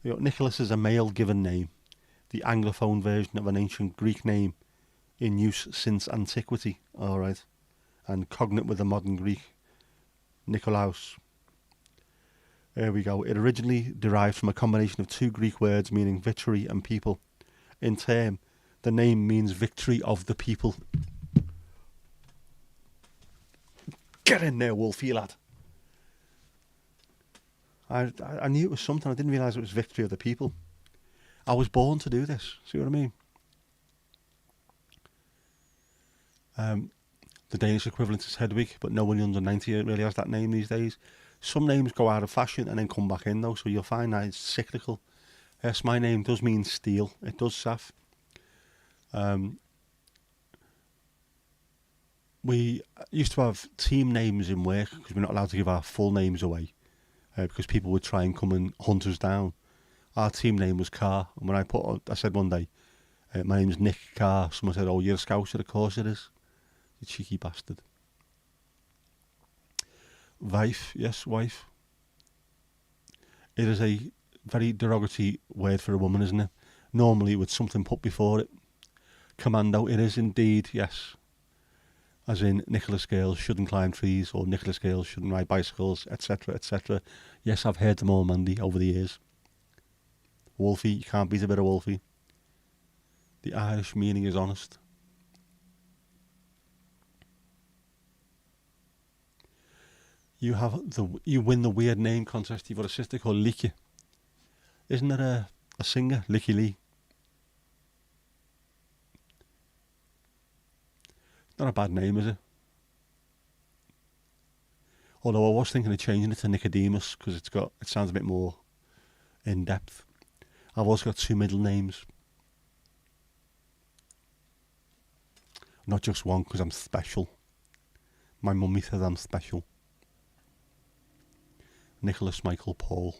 Speaker 1: Nicholas is a male given name, the Anglophone version of an ancient Greek name in use since antiquity. All right. And cognate with the modern Greek, Nikolaos. Here we go. It originally derived from a combination of two Greek words meaning victory and people. In turn, the name means victory of the people. Get in there, Wolfie lad. I knew it was something. I didn't realise it was victory of the people. I was born to do this. See what I mean? The Danish equivalent is Hedwig, but no one under 90 really has that name these days. Some names go out of fashion and then come back in though, so you'll find that it's cyclical. Yes, my name does mean steel. It does, Saf. We used to have team names in work because we're not allowed to give our full names away because people would try and come and hunt us down. Our team name was Carr, and when I said one day, my name's Nick Carr, someone said, "Oh, you're a Scouser." Of course it is. You cheeky bastard. Wife, yes, wife. It is a very derogatory word for a woman, isn't it? Normally with something put before it. Commando, it is indeed, yes. As in, Nicholas Gales shouldn't climb trees, or Nicholas Gales shouldn't ride bicycles, etc., etc. Yes, I've heard them all, Mandy, over the years. Wolfie, you can't beat a bit of Wolfie. The Irish meaning is honest. You win the weird name contest. You've got a sister called Licky. Isn't there a singer, Licky Lee? Not a bad name, is it? Although I was thinking of changing it to Nicodemus because it sounds a bit more in depth. I've also got two middle names. Not just one because I'm special. My mummy says I'm special. Nicholas Michael Paul.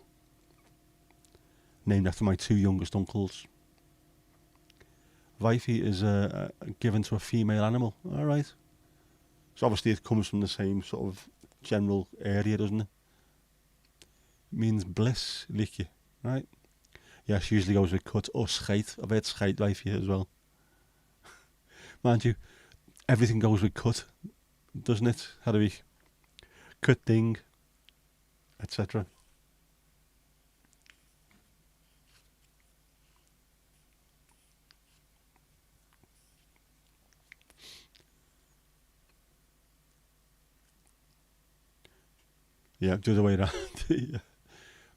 Speaker 1: Named after my two youngest uncles. Wifey is given to a female animal. Alright. So obviously it comes from the same sort of general area, doesn't it? It means bliss, lickje. Right? Yes, usually goes with cut or scheit. I've heard scheit wifey as well. Mind you, everything goes with cut, doesn't it? How do we cut ding, etc. Yeah, the other way around.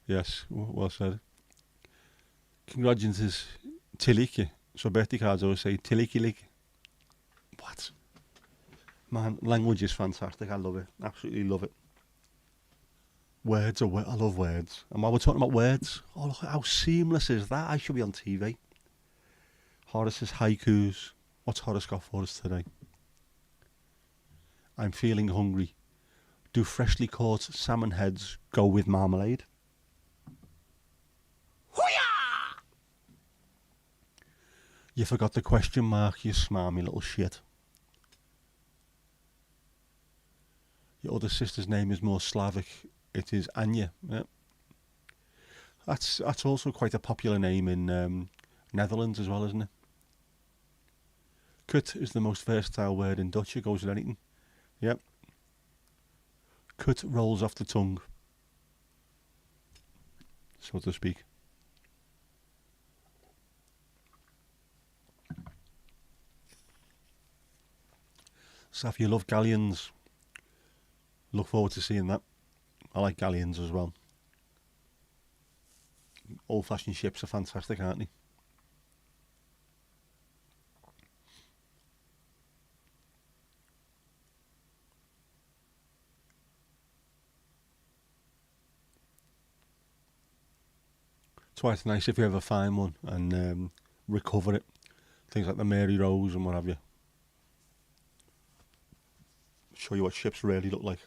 Speaker 1: Yes, well said. Congratulations, Tiliki. So birthday cards always say Tiliki Lik. What? Man, language is fantastic. I love it. Absolutely love it. Words are I love words. And while we're talking about words, oh look how seamless is that? I should be on TV. Horace's haikus. What's Horace got for us today? I'm feeling hungry. Do freshly caught salmon heads go with marmalade? Hoo-yah! You forgot the question mark, you smarmy little shit. Your other sister's name is more Slavic. It is Anya. Yeah. That's also quite a popular name in Netherlands as well, isn't it? Kut is the most versatile word in Dutch. It goes with anything. Yep. Kut rolls off the tongue, so to speak. Saf, you love galleons. Look forward to seeing that. I like galleons as well. Old-fashioned ships are fantastic, aren't they? It's quite nice if you ever find one and recover it. Things like the Mary Rose and what have you. Show you what ships really look like.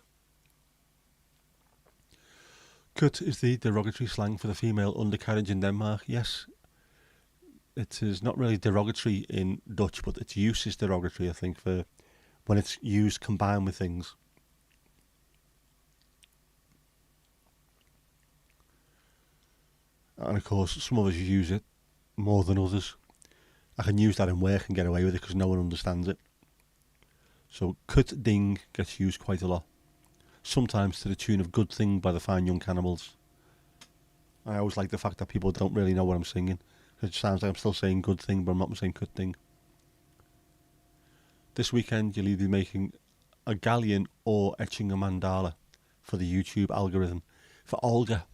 Speaker 1: Kut is the derogatory slang for the female undercarriage in Denmark. Yes, it is not really derogatory in Dutch, but its use is derogatory, I think, for when it's used combined with things. And of course, some of us use it more than others. I can use that in work and get away with it because no one understands it. So, kut ding gets used quite a lot. Sometimes to the tune of Good Thing by the Fine Young Cannibals. I always like the fact that people don't really know what I'm singing. It sounds like I'm still saying good thing, but I'm not saying good thing. This weekend, you'll either be making a galleon or etching a mandala for the YouTube algorithm. For Olga.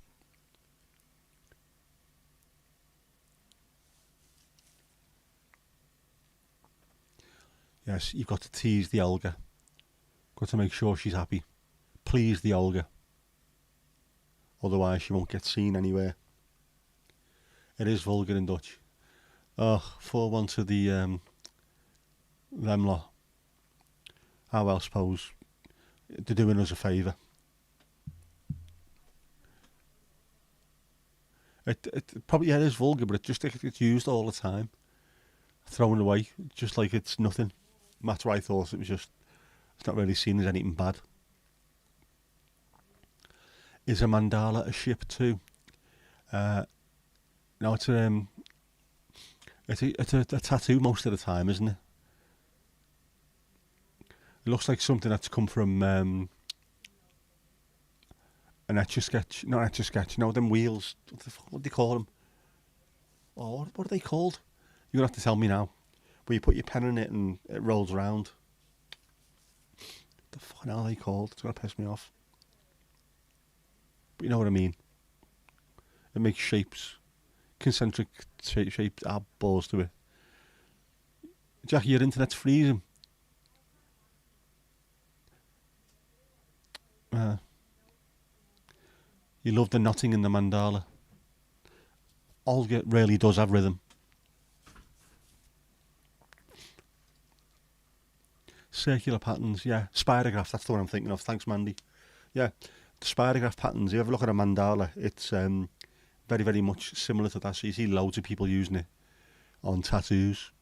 Speaker 1: Yes, you've got to tease the Olga. Got to make sure she's happy. Please the Olga. Otherwise, she won't get seen anywhere. It is vulgar in Dutch. Oh, 4-1 to the them lot. I well suppose they're doing us a favour. It probably it is vulgar, but it's used all the time, thrown away just like it's nothing. That's why I thought it's not really seen as anything bad. Is a mandala a ship too? No, it's a tattoo most of the time, isn't it? It looks like something that's come from an etch-a-sketch. Not etch-a-sketch, them wheels. What do they call them? Oh, what are they called? You're going to have to tell me now. Where you put your pen in it and it rolls around. What the fuck are they called? It's going to piss me off. But you know what I mean. It makes shapes. Concentric shapes. Add balls to it. Jackie, your internet's freezing. You love the knotting in the mandala. Olga really does have rhythm. Circular patterns, yeah. Spirograph, that's the one I'm thinking of. Thanks, Mandy. Yeah, the spirograph patterns. You ever look at a mandala, it's very, very much similar to that. So you see loads of people using it on tattoos.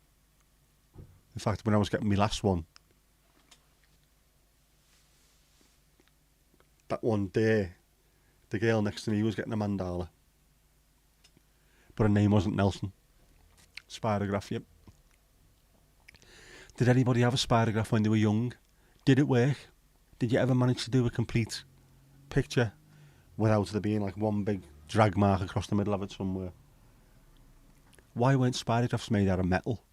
Speaker 1: In fact, when I was getting my last one, that one there, the girl next to me was getting a mandala. But her name wasn't Nelson. Spirograph, yep. Did anybody have a spirograph when they were young? Did it work? Did you ever manage to do a complete picture without there being like one big drag mark across the middle of it somewhere? Why weren't spirographs made out of metal?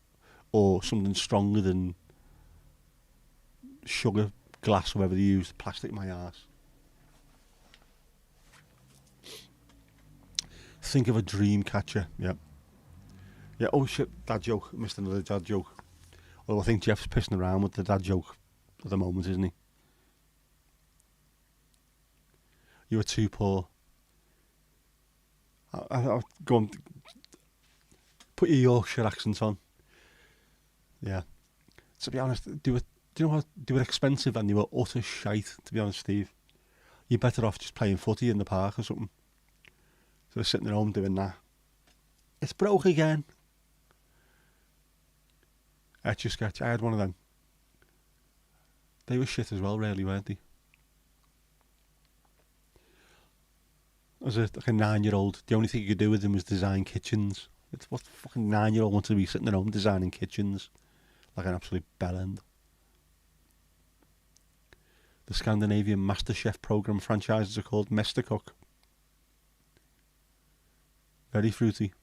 Speaker 1: Or something stronger than sugar, glass, whatever they used? Plastic, my arse. Think of a dream catcher, yep. Yeah, oh shit, dad joke. Missed another dad joke. Well, I think Jeff's pissing around with the dad joke at the moment, isn't he? You were too poor. I'll go on. Put your Yorkshire accent on. Yeah. To be honest, do you know what? They were expensive and they were utter shite, to be honest, Steve. You're better off just playing footy in the park or something. So sitting at home doing that. It's broke again. Etch-a-sketch. I had one of them. They were shit as well, really, weren't they? As a 9-year-old, the only thing you could do with them was design kitchens. It's what fucking 9-year-old wants to be sitting at home designing kitchens like an absolute bellend. The Scandinavian MasterChef program franchises are called Mesterkock. Very fruity.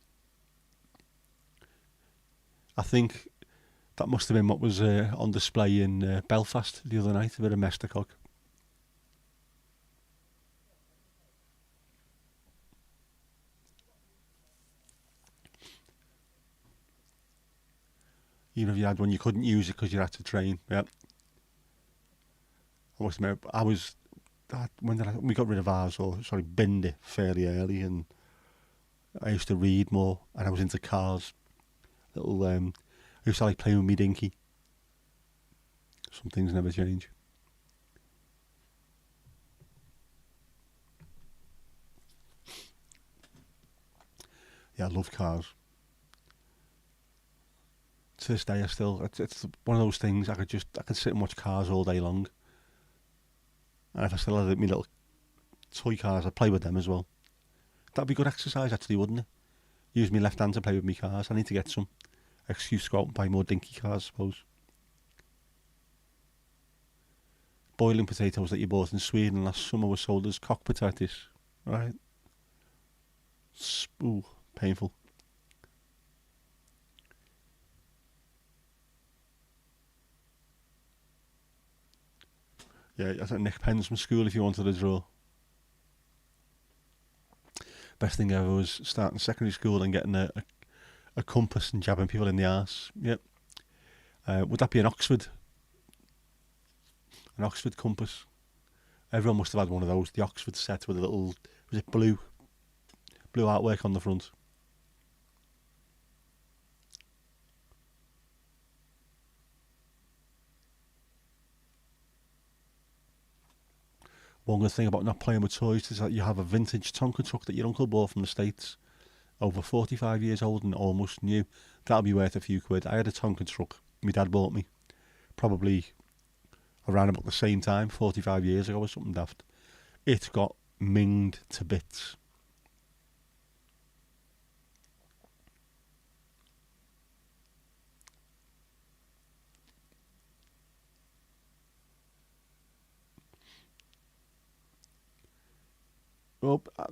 Speaker 1: I think that must have been what was on display in Belfast the other night, a bit of Mesterkock. Even if you had one, you couldn't use it because you had to train. Yeah. I must admit, we got rid of ours, or sorry, binned it fairly early, and I used to read more, and I was into cars. I used to like playing with me dinky. Some things never change. Yeah, I love cars. To this day, it's one of those things I could sit and watch cars all day long. And if I still had my little toy cars, I'd play with them as well. That'd be good exercise, actually, wouldn't it? Use my left hand to play with my cars. I need to get some excuse to go out and buy more dinky cars, I suppose. Boiling potatoes that you bought in Sweden last summer were sold as cock potatoes, right? Ooh, painful. Yeah, I think Nick pens from school if you wanted to draw. Best thing ever was starting secondary school and getting a compass and jabbing people in the arse. Yep. Would that be an Oxford? An Oxford compass? Everyone must have had one of those. The Oxford set with a little, was it blue artwork on the front. One good thing about not playing with toys is that you have a vintage Tonka truck that your uncle bought from the States, over 45 years old and almost new. That'll be worth a few quid. I had a Tonka truck my dad bought me, probably around about the same time, 45 years ago or something daft. It got minged to bits.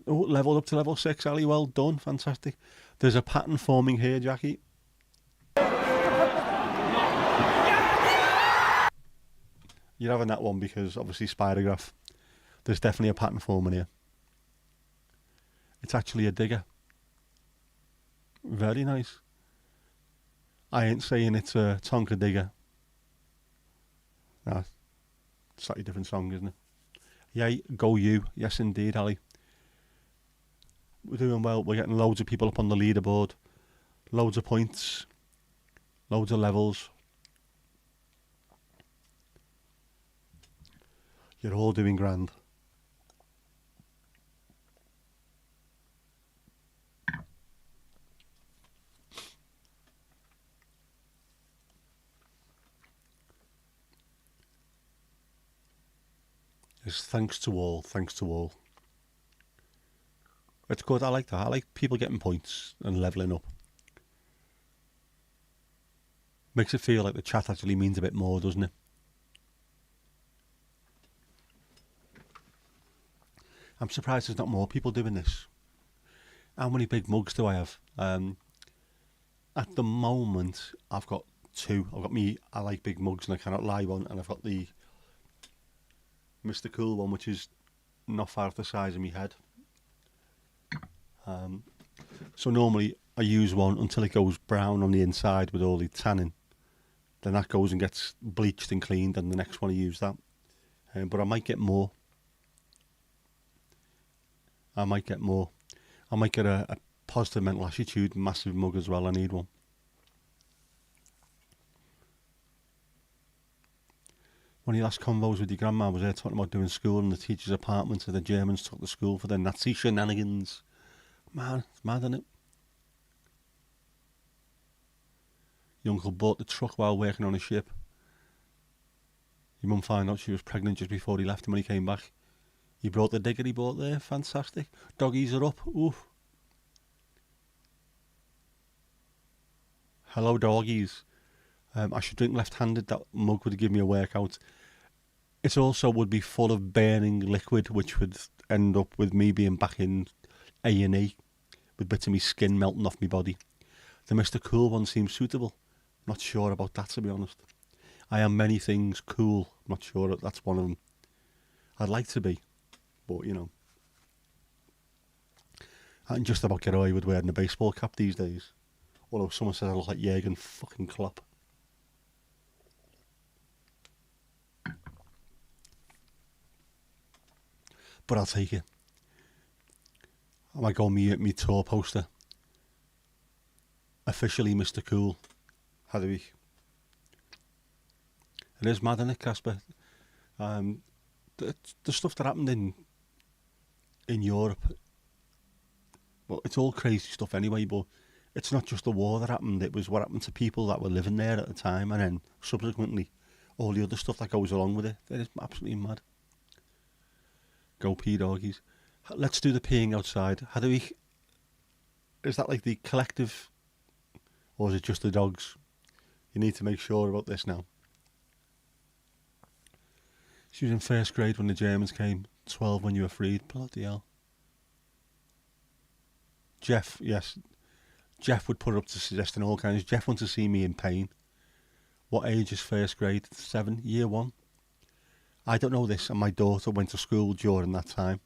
Speaker 1: Leveled up to level 6, Ali. Well done. Fantastic. There's a pattern forming here, Jackie. You're having that one because obviously Spidergraph. There's definitely a pattern forming here. It's actually a digger. Very nice. I ain't saying it's a Tonka digger. No, slightly different song, isn't it? Yeah, go you. Yes, indeed, Ali. We're doing well. We're getting loads of people up on the leaderboard. Loads of points. Loads of levels. You're all doing grand. It's thanks to all. Thanks to all. It's good. I like that. I like people getting points and leveling up. Makes it feel like the chat actually means a bit more, doesn't it? I'm surprised there's not more people doing this. How many big mugs do I have? At the moment, I've got two. I've got me, I like big mugs and I cannot lie one, and I've got the Mr. Cool one, which is not far off the size of my head. So normally I use one until it goes brown on the inside with all the tannin. Then that goes and gets bleached and cleaned, and the next one I use that. But I might get more. I might get a positive mental attitude massive mug as well. I need one. One of your last convos with your grandma was there talking about doing school in the teacher's apartment, and the Germans took the school for their Nazi shenanigans. Man, it's mad, isn't it? Your uncle bought the truck while working on a ship. Your mum found out she was pregnant just before he left, and when he came back, he brought the digger he bought there. Fantastic. Doggies are up. Oof. Hello, doggies. I should drink left-handed. That mug would give me a workout. It also would be full of burning liquid, which would end up with me being back in A&E with bits of my skin melting off my body. The Mr. Cool one seems suitable. Not sure about that, to be honest. I am many things cool. I'm not sure that that's one of them. I'd like to be, but you know. I can just about get away with wearing a baseball cap these days. Although someone says I look like Jürgen fucking Klopp. But I'll take it. I might go me tour poster. Officially Mr. Cool. Hadwig. It is mad, isn't it, Casper? The stuff that happened in Europe, well, it's all crazy stuff anyway, but it's not just the war that happened, it was what happened to people that were living there at the time, and then subsequently all the other stuff that goes along with it. It is absolutely mad. Go pee doggies. Let's do the peeing outside. Hadwig, is that like the collective, or is it just the dogs? You need to make sure about this now. She was in first grade when the Germans came. 12 when you were freed. Bloody hell. Jeff, yes. Jeff would put up to suggesting all kinds. Jeff wants to see me in pain. What age is first grade? 7, year 1? I don't know this, and my daughter went to school during that time.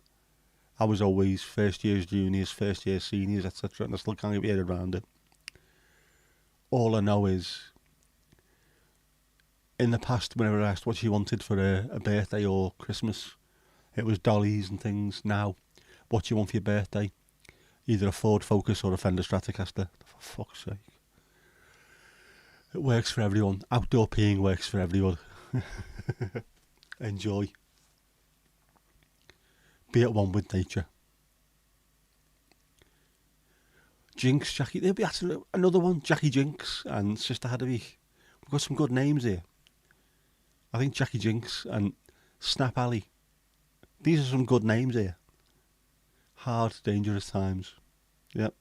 Speaker 1: I was always first year's juniors, first year seniors, etc., and I still can't get my head around it. All I know is, in the past, whenever I asked what she wanted for a birthday or Christmas, it was dollies and things. Now, what do you want for your birthday? Either a Ford Focus or a Fender Stratocaster. For fuck's sake. It works for everyone. Outdoor peeing works for everyone. Enjoy. Be at one with nature. Jinx, Jackie. That's another one. Jackie Jinx and Sister Hadawich. We've got some good names here. I think Jackie Jinx and Snap Alley. These are some good names here. Hard, dangerous times. Yep.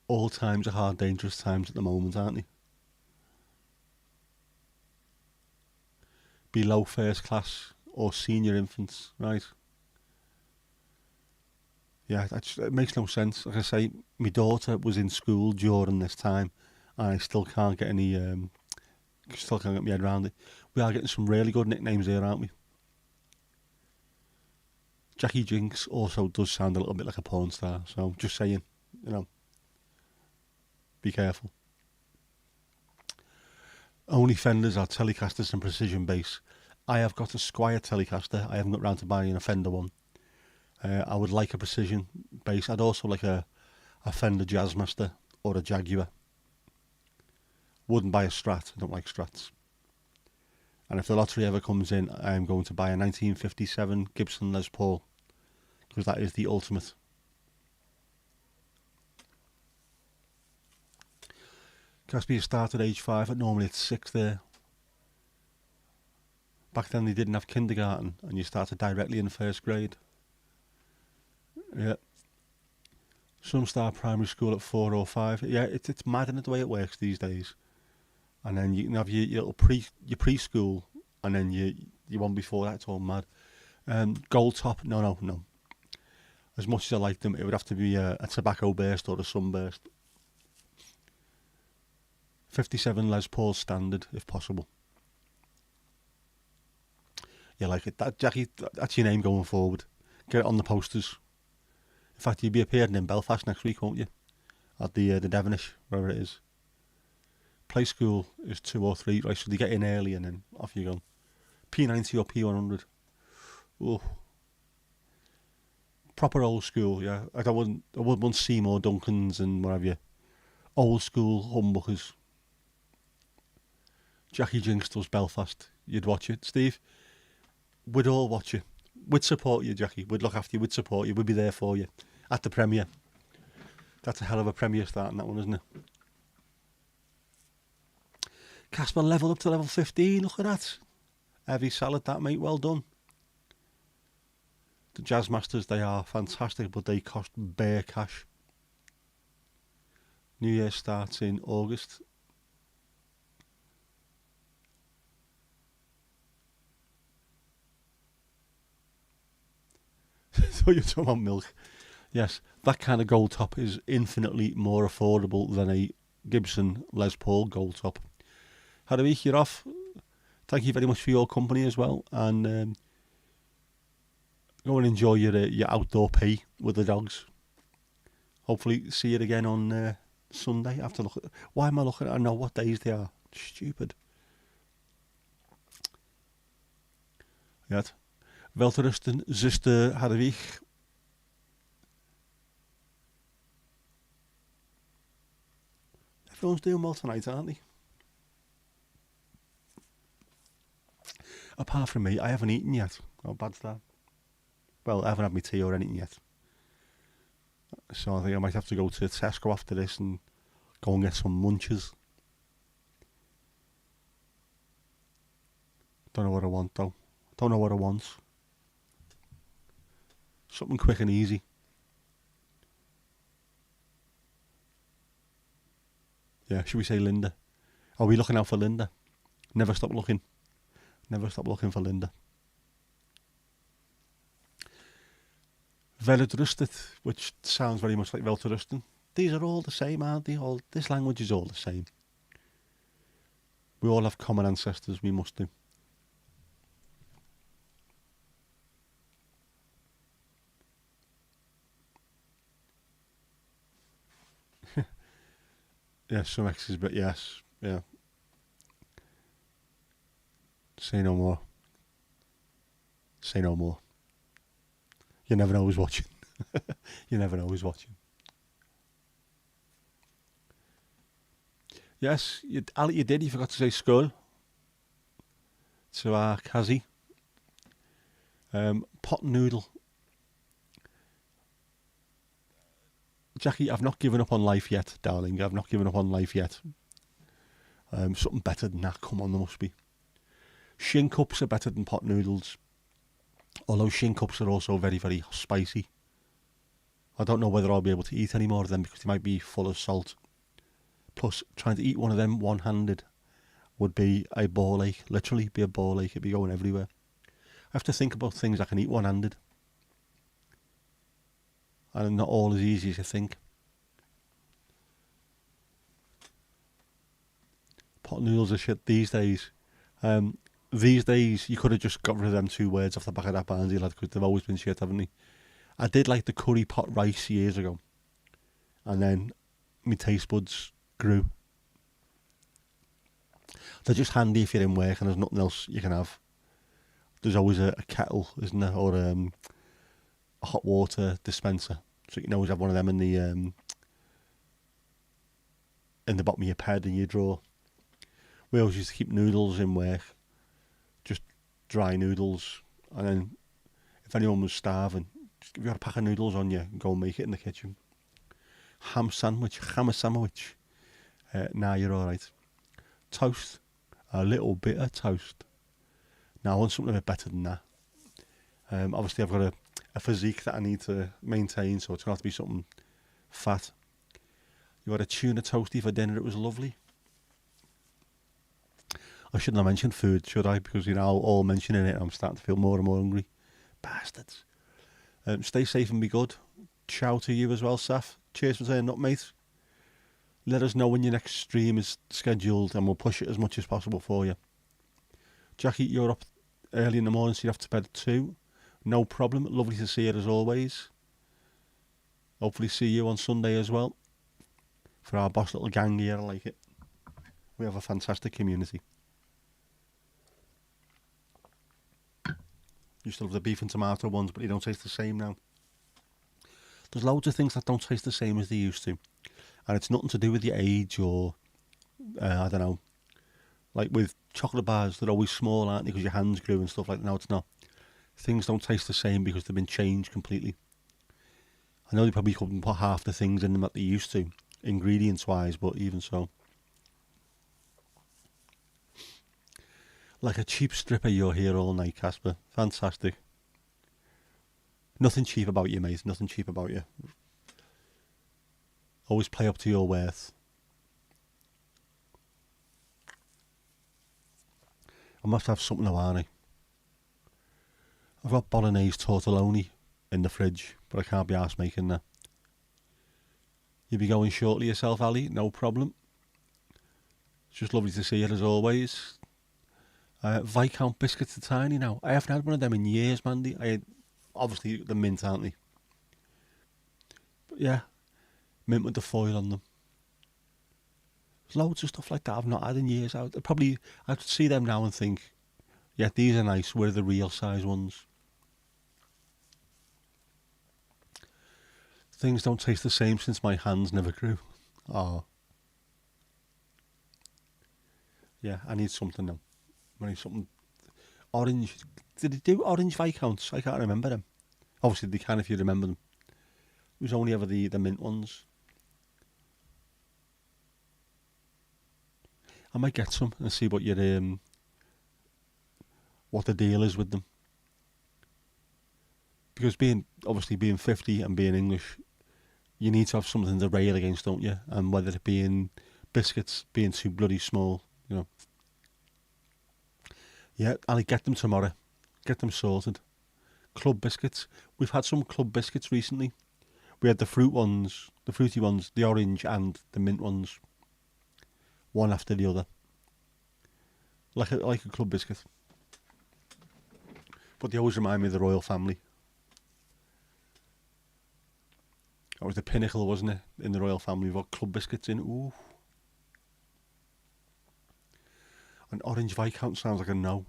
Speaker 1: All times are hard, dangerous times at the moment, aren't they? Below first class or senior infants, right? Yeah, it makes no sense. Like I say, my daughter was in school during this time, and I still can't get still can't get my head around it. We are getting some really good nicknames here, aren't we? Jackie Jinx also does sound a little bit like a porn star, so just saying, be careful. Only Fenders are Telecasters and Precision Bass. I have got a Squier Telecaster. I haven't got round to buying a Fender one. I would like a Precision bass. I'd also like a Fender Jazzmaster or a Jaguar. Wouldn't buy a Strat. I don't like Strats. And if the lottery ever comes in, I am going to buy a 1957 Gibson Les Paul, because that is the ultimate. Caspian started at age 5, but normally it's 6 there. Back then they didn't have kindergarten, and you started directly in first grade. Yeah. Some start primary school at 4 or 5. Yeah, it's mad in the way it works these days. And then you can have your little preschool, and then your one before that. It's all mad. Gold top, no. As much as I like them, it would have to be a tobacco burst or a sunburst. 57 Les Paul standard, if possible. Yeah, like it. That, Jackie, that's your name going forward. Get it on the posters. In fact, you'll be appearing in Belfast next week, won't you? At the Devonish, wherever it is. Play school is 2 or 3, right? So they get in early and then off you go. P90 or P100. Oh, proper old school, yeah. I would want Seymour Duncans and what have you. Old school humbuckers. Jackie Jinx does Belfast. You'd watch it, Steve. We'd all watch you. We'd support you, Jackie. We'd look after you. We'd support you. We'd be there for you at the premiere. That's a hell of a premiere starting, that one, isn't it? Casper level up to level 15. Look at that. Heavy salad, that, mate. Well done. The Jazzmasters, they are fantastic, but they cost bare cash. New Year starts in August. So you're talking about milk. Yes, that kind of gold top is infinitely more affordable than a Gibson Les Paul gold top. Hadawich, you're off. Thank you very much for your company as well, and go and enjoy your outdoor pee with the dogs. Hopefully see you again on Sunday. I have to look at... Why am I looking at... I know what days they are. Stupid. Ja. Welterusten, zuster Hadawich. Everyone's doing well tonight, aren't they? Apart from me, I haven't eaten yet. How bad's that? Well, I haven't had my tea or anything yet. So I think I might have to go to Tesco after this and go and get some munches. Don't know what I want though. Don't know what I want. Something quick and easy. Yeah, should we say Linda? Are we looking out for Linda? Never stop looking. Never stop looking for Linda. Veldrusted, which sounds very much like Velterusten. These are all the same, aren't they? This language is all the same. We all have common ancestors, we must do. Yes, some X's, but yes, yeah. Say no more. Say no more. You never know who's watching. You never know who's watching. Yes, Ali, you did. You forgot to say skull to our Kazi. Pot noodle. Jackie, I've not given up on life yet, darling. I've not given up on life yet. Something better than that. Come on, there must be. Shin cups are better than pot noodles. Although shin cups are also very, very spicy. I don't know whether I'll be able to eat any more of them because they might be full of salt. Plus, trying to eat one of them one-handed would be a ball ache. Literally be a ball ache. It'd be going everywhere. I have to think about things I can eat one-handed. And not all as easy as you think. Pot noodles are shit these days. These days, you could have just got rid of them 2 words off the back of that Barnsley lad because they've always been shit, haven't they? I did like the curry pot rice years ago. And then my taste buds grew. They're just handy if you're in work and there's nothing else you can have. There's always a kettle, isn't there? Or a hot water dispenser. So you can always have one of them in the bottom of your pad in your drawer. We always used to keep noodles in work. Just dry noodles. And then if anyone was starving, just if you had a pack of noodles on you, go and make it in the kitchen. Ham sandwich. Nah, you're alright. Toast. A little bit of toast. Now I want something a bit better than that. Obviously I've got a physique that I need to maintain, so it's going to have to be something fat. You had a tuna toasty for dinner, it was lovely. I shouldn't have mentioned food, should I? Because, all mentioning it, I'm starting to feel more and more hungry. Bastards. Stay safe and be good. Ciao to you as well, Saf. Cheers for turning up, mate. Let us know when your next stream is scheduled and we'll push it as much as possible for you. Jackie, you're up early in the morning, so you're off to bed at 2. No problem. Lovely to see you as always. Hopefully see you on Sunday as well. For our boss little gang here, I like it. We have a fantastic community. Used to love the beef and tomato ones, but they don't taste the same now. There's loads of things that don't taste the same as they used to. And it's nothing to do with your age or, I don't know. Like with chocolate bars, they're always small, aren't they, because your hands grew and stuff like that. No, it's not. Things don't taste the same because they've been changed completely. I know they probably couldn't put half the things in them that they used to, ingredients-wise, but even so. Like a cheap stripper, you're here all night, Casper. Fantastic. Nothing cheap about you, mate. Nothing cheap about you. Always play up to your worth. I must have something to Arnie. I've got bolognese tortelloni in the fridge, but I can't be arsed making that. You'll be going shortly yourself, Ali? No problem. It's just lovely to see you as always. Viscount biscuits are tiny now. I haven't had one of them in years, Mandy. Obviously the mint, aren't they? But yeah, mint with the foil on them. There's loads of stuff like that I've not had in years. I'd see them now and think, yeah, these are nice. Where are the real size ones? Things don't taste the same since my hands never grew. Oh. Yeah, I need something now. I need something orange. Did they do orange Viscounts? I can't remember them. Obviously they can if you remember them. It was only ever the mint ones. I might get some and see what what the deal is with them. Because being 50 and being English, you need to have something to rail against, don't you? And whether it be in biscuits being too bloody small, Yeah, I'll get them tomorrow. Get them sorted. Club biscuits. We've had some club biscuits recently. We had the fruity ones, the orange and the mint ones, one after the other, like a club biscuit. But they always remind me of the royal family. That was the pinnacle, wasn't it, in the royal family? We've got club biscuits in. Ooh. An orange Viscount sounds like a no.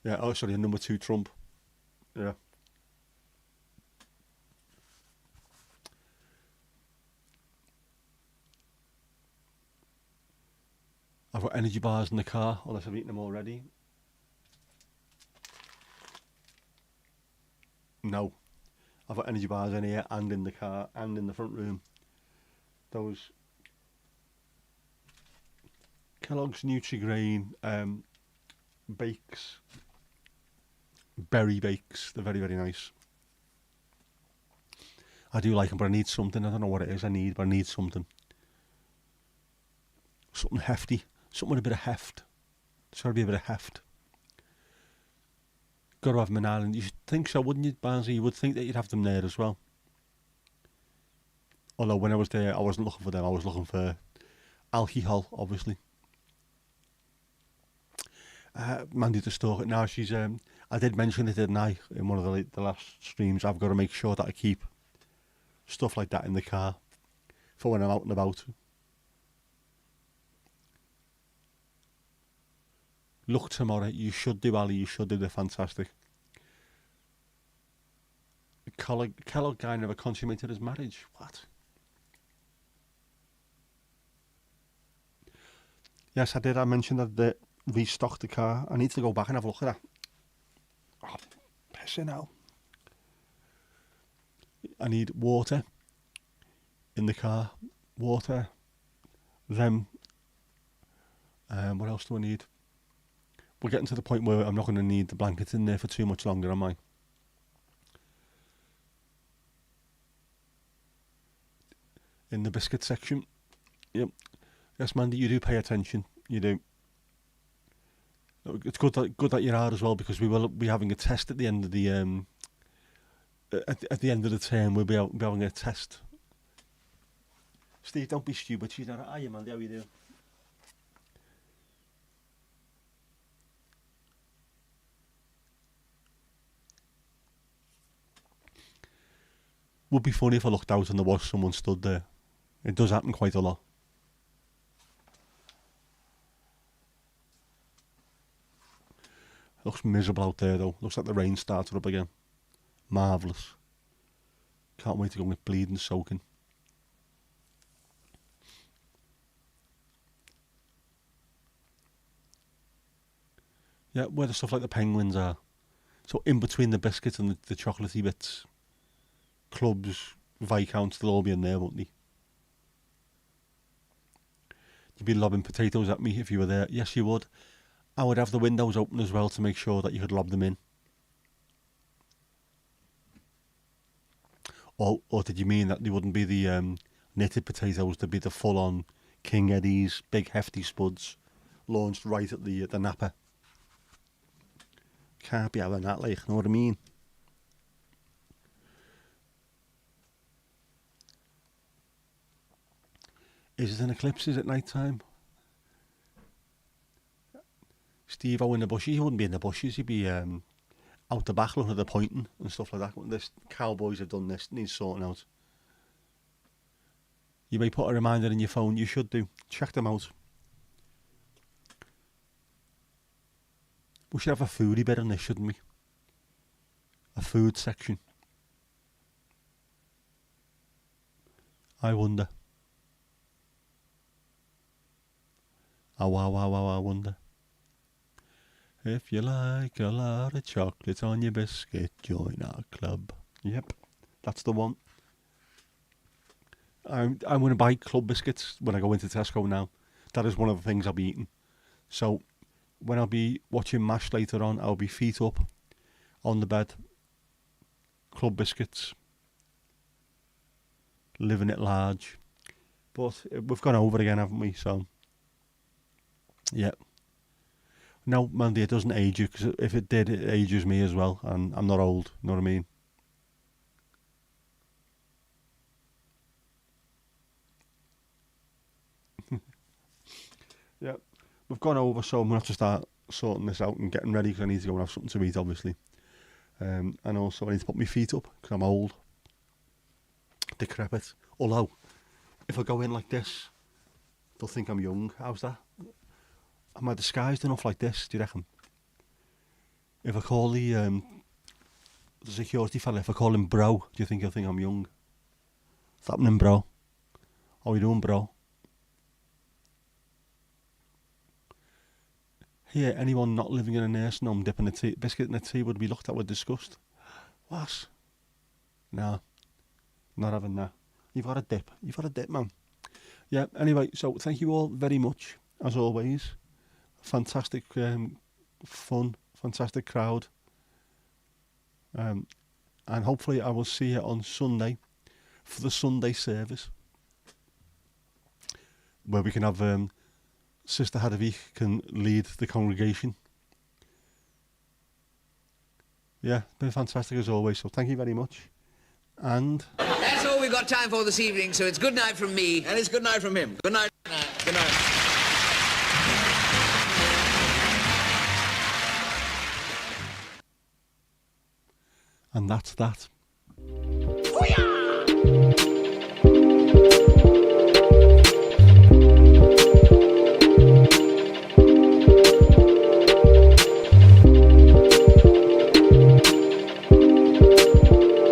Speaker 1: Yeah, oh, sorry, a number 2 Trump. Yeah. I've got energy bars in the car, unless I've eaten them already. No. I've got energy bars in here and in the car and in the front room. Those Kellogg's Nutri-Grain bakes, berry bakes. They're very, very nice. I do like them, but I need something. I don't know what it is I need, but I need something. Something hefty. Something with a bit of heft. There's got to be a bit of heft. Got to have them in Ireland. You should think so, wouldn't you, Barnsley? You would think that you'd have them there as well. Although when I was there, I wasn't looking for them. I was looking for alcohol, obviously. Mandy to stalk it now. She's. I did mention it, didn't I, in one of the last streams. I've got to make sure that I keep stuff like that in the car for when I'm out and about. Look tomorrow. You should do, Ali. You should do. They're fantastic. The Kellogg guy never consummated his marriage. What? Yes, I did. I mentioned that they restocked the car. I need to go back and have a look at that. Oh, pissing hell. I need water in the car. Water. Them. What else do I need? We're getting to the point where I'm not going to need the blankets in there for too much longer, am I? In the biscuit section. Yep. Yes, Mandy, you do pay attention. You do. It's good that you are as well, because we will be having a test at the end of the at the end of the term. We'll be having a test. Steve, don't be stupid. She's not. Hiya, Mandy. How you doing? Would be funny if I looked out and there was someone stood there. It does happen quite a lot. Looks miserable out there though. Looks like the rain started up again. Marvellous. Can't wait to go and get bleeding soaking. Yeah, where the stuff like the penguins are. So in between the biscuits and the chocolatey bits, clubs, Viscounts, they'll all be in there, won't they? You'd be lobbing potatoes at me if you were there. Yes, you would. I would have the windows open as well to make sure that you could lob them in. Or did you mean that they wouldn't be the knitted potatoes? They'd be the full-on King Eddie's big hefty spuds launched right at the napper. Can't be having that, like, know what I mean? Is it an eclipse? Is it night time? Steve-O in the bushes. He wouldn't be in the bushes. He'd be out the back looking at the pointing and stuff like that. When this cowboys have done this, needs sorting out. You may put a reminder in your phone. You should do. Check them out. We should have a foodie bit on this, shouldn't we? A food section. I wonder. I wonder. If you like a lot of chocolate on your biscuit, join our club. Yep, that's the one. I'm going to buy club biscuits when I go into Tesco now. That is one of the things I'll be eating. So when I'll be watching MASH later on, I'll be feet up on the bed. Club biscuits. Living it large. But we've gone over again, haven't we? So, yeah. No, Mandy, it doesn't age you, because if it did, it ages me as well, and I'm not old, you know what I mean? Yeah, we've gone over, so I'm going to have to start sorting this out and getting ready, because I need to go and have something to eat, obviously. And also, I need to put my feet up, because I'm old, decrepit. Although, if I go in like this, they'll think I'm young. How's that? Am I disguised enough like this, do you reckon? If I call the security fella, if I call him bro, do you think he'll think I'm young? What's happening, bro? How you doing, bro? Here, anyone not living in a nursing home dipping a tea, biscuit in a tea would be looked at with disgust. What? No, not having that. You've got a dip. You've got a dip, man. Yeah, anyway, so thank you all very much, as always. Fantastic fun, fantastic crowd. And hopefully I will see you on Sunday for the Sunday service, where we can have Sister Hadavik can lead the congregation. Yeah, been fantastic as always, so thank you very much. And
Speaker 2: That's all we've got time for this evening, so it's good night from me.
Speaker 4: And it's good night from him. Good night. Good night.
Speaker 1: that's that.
Speaker 2: Hoo-yah!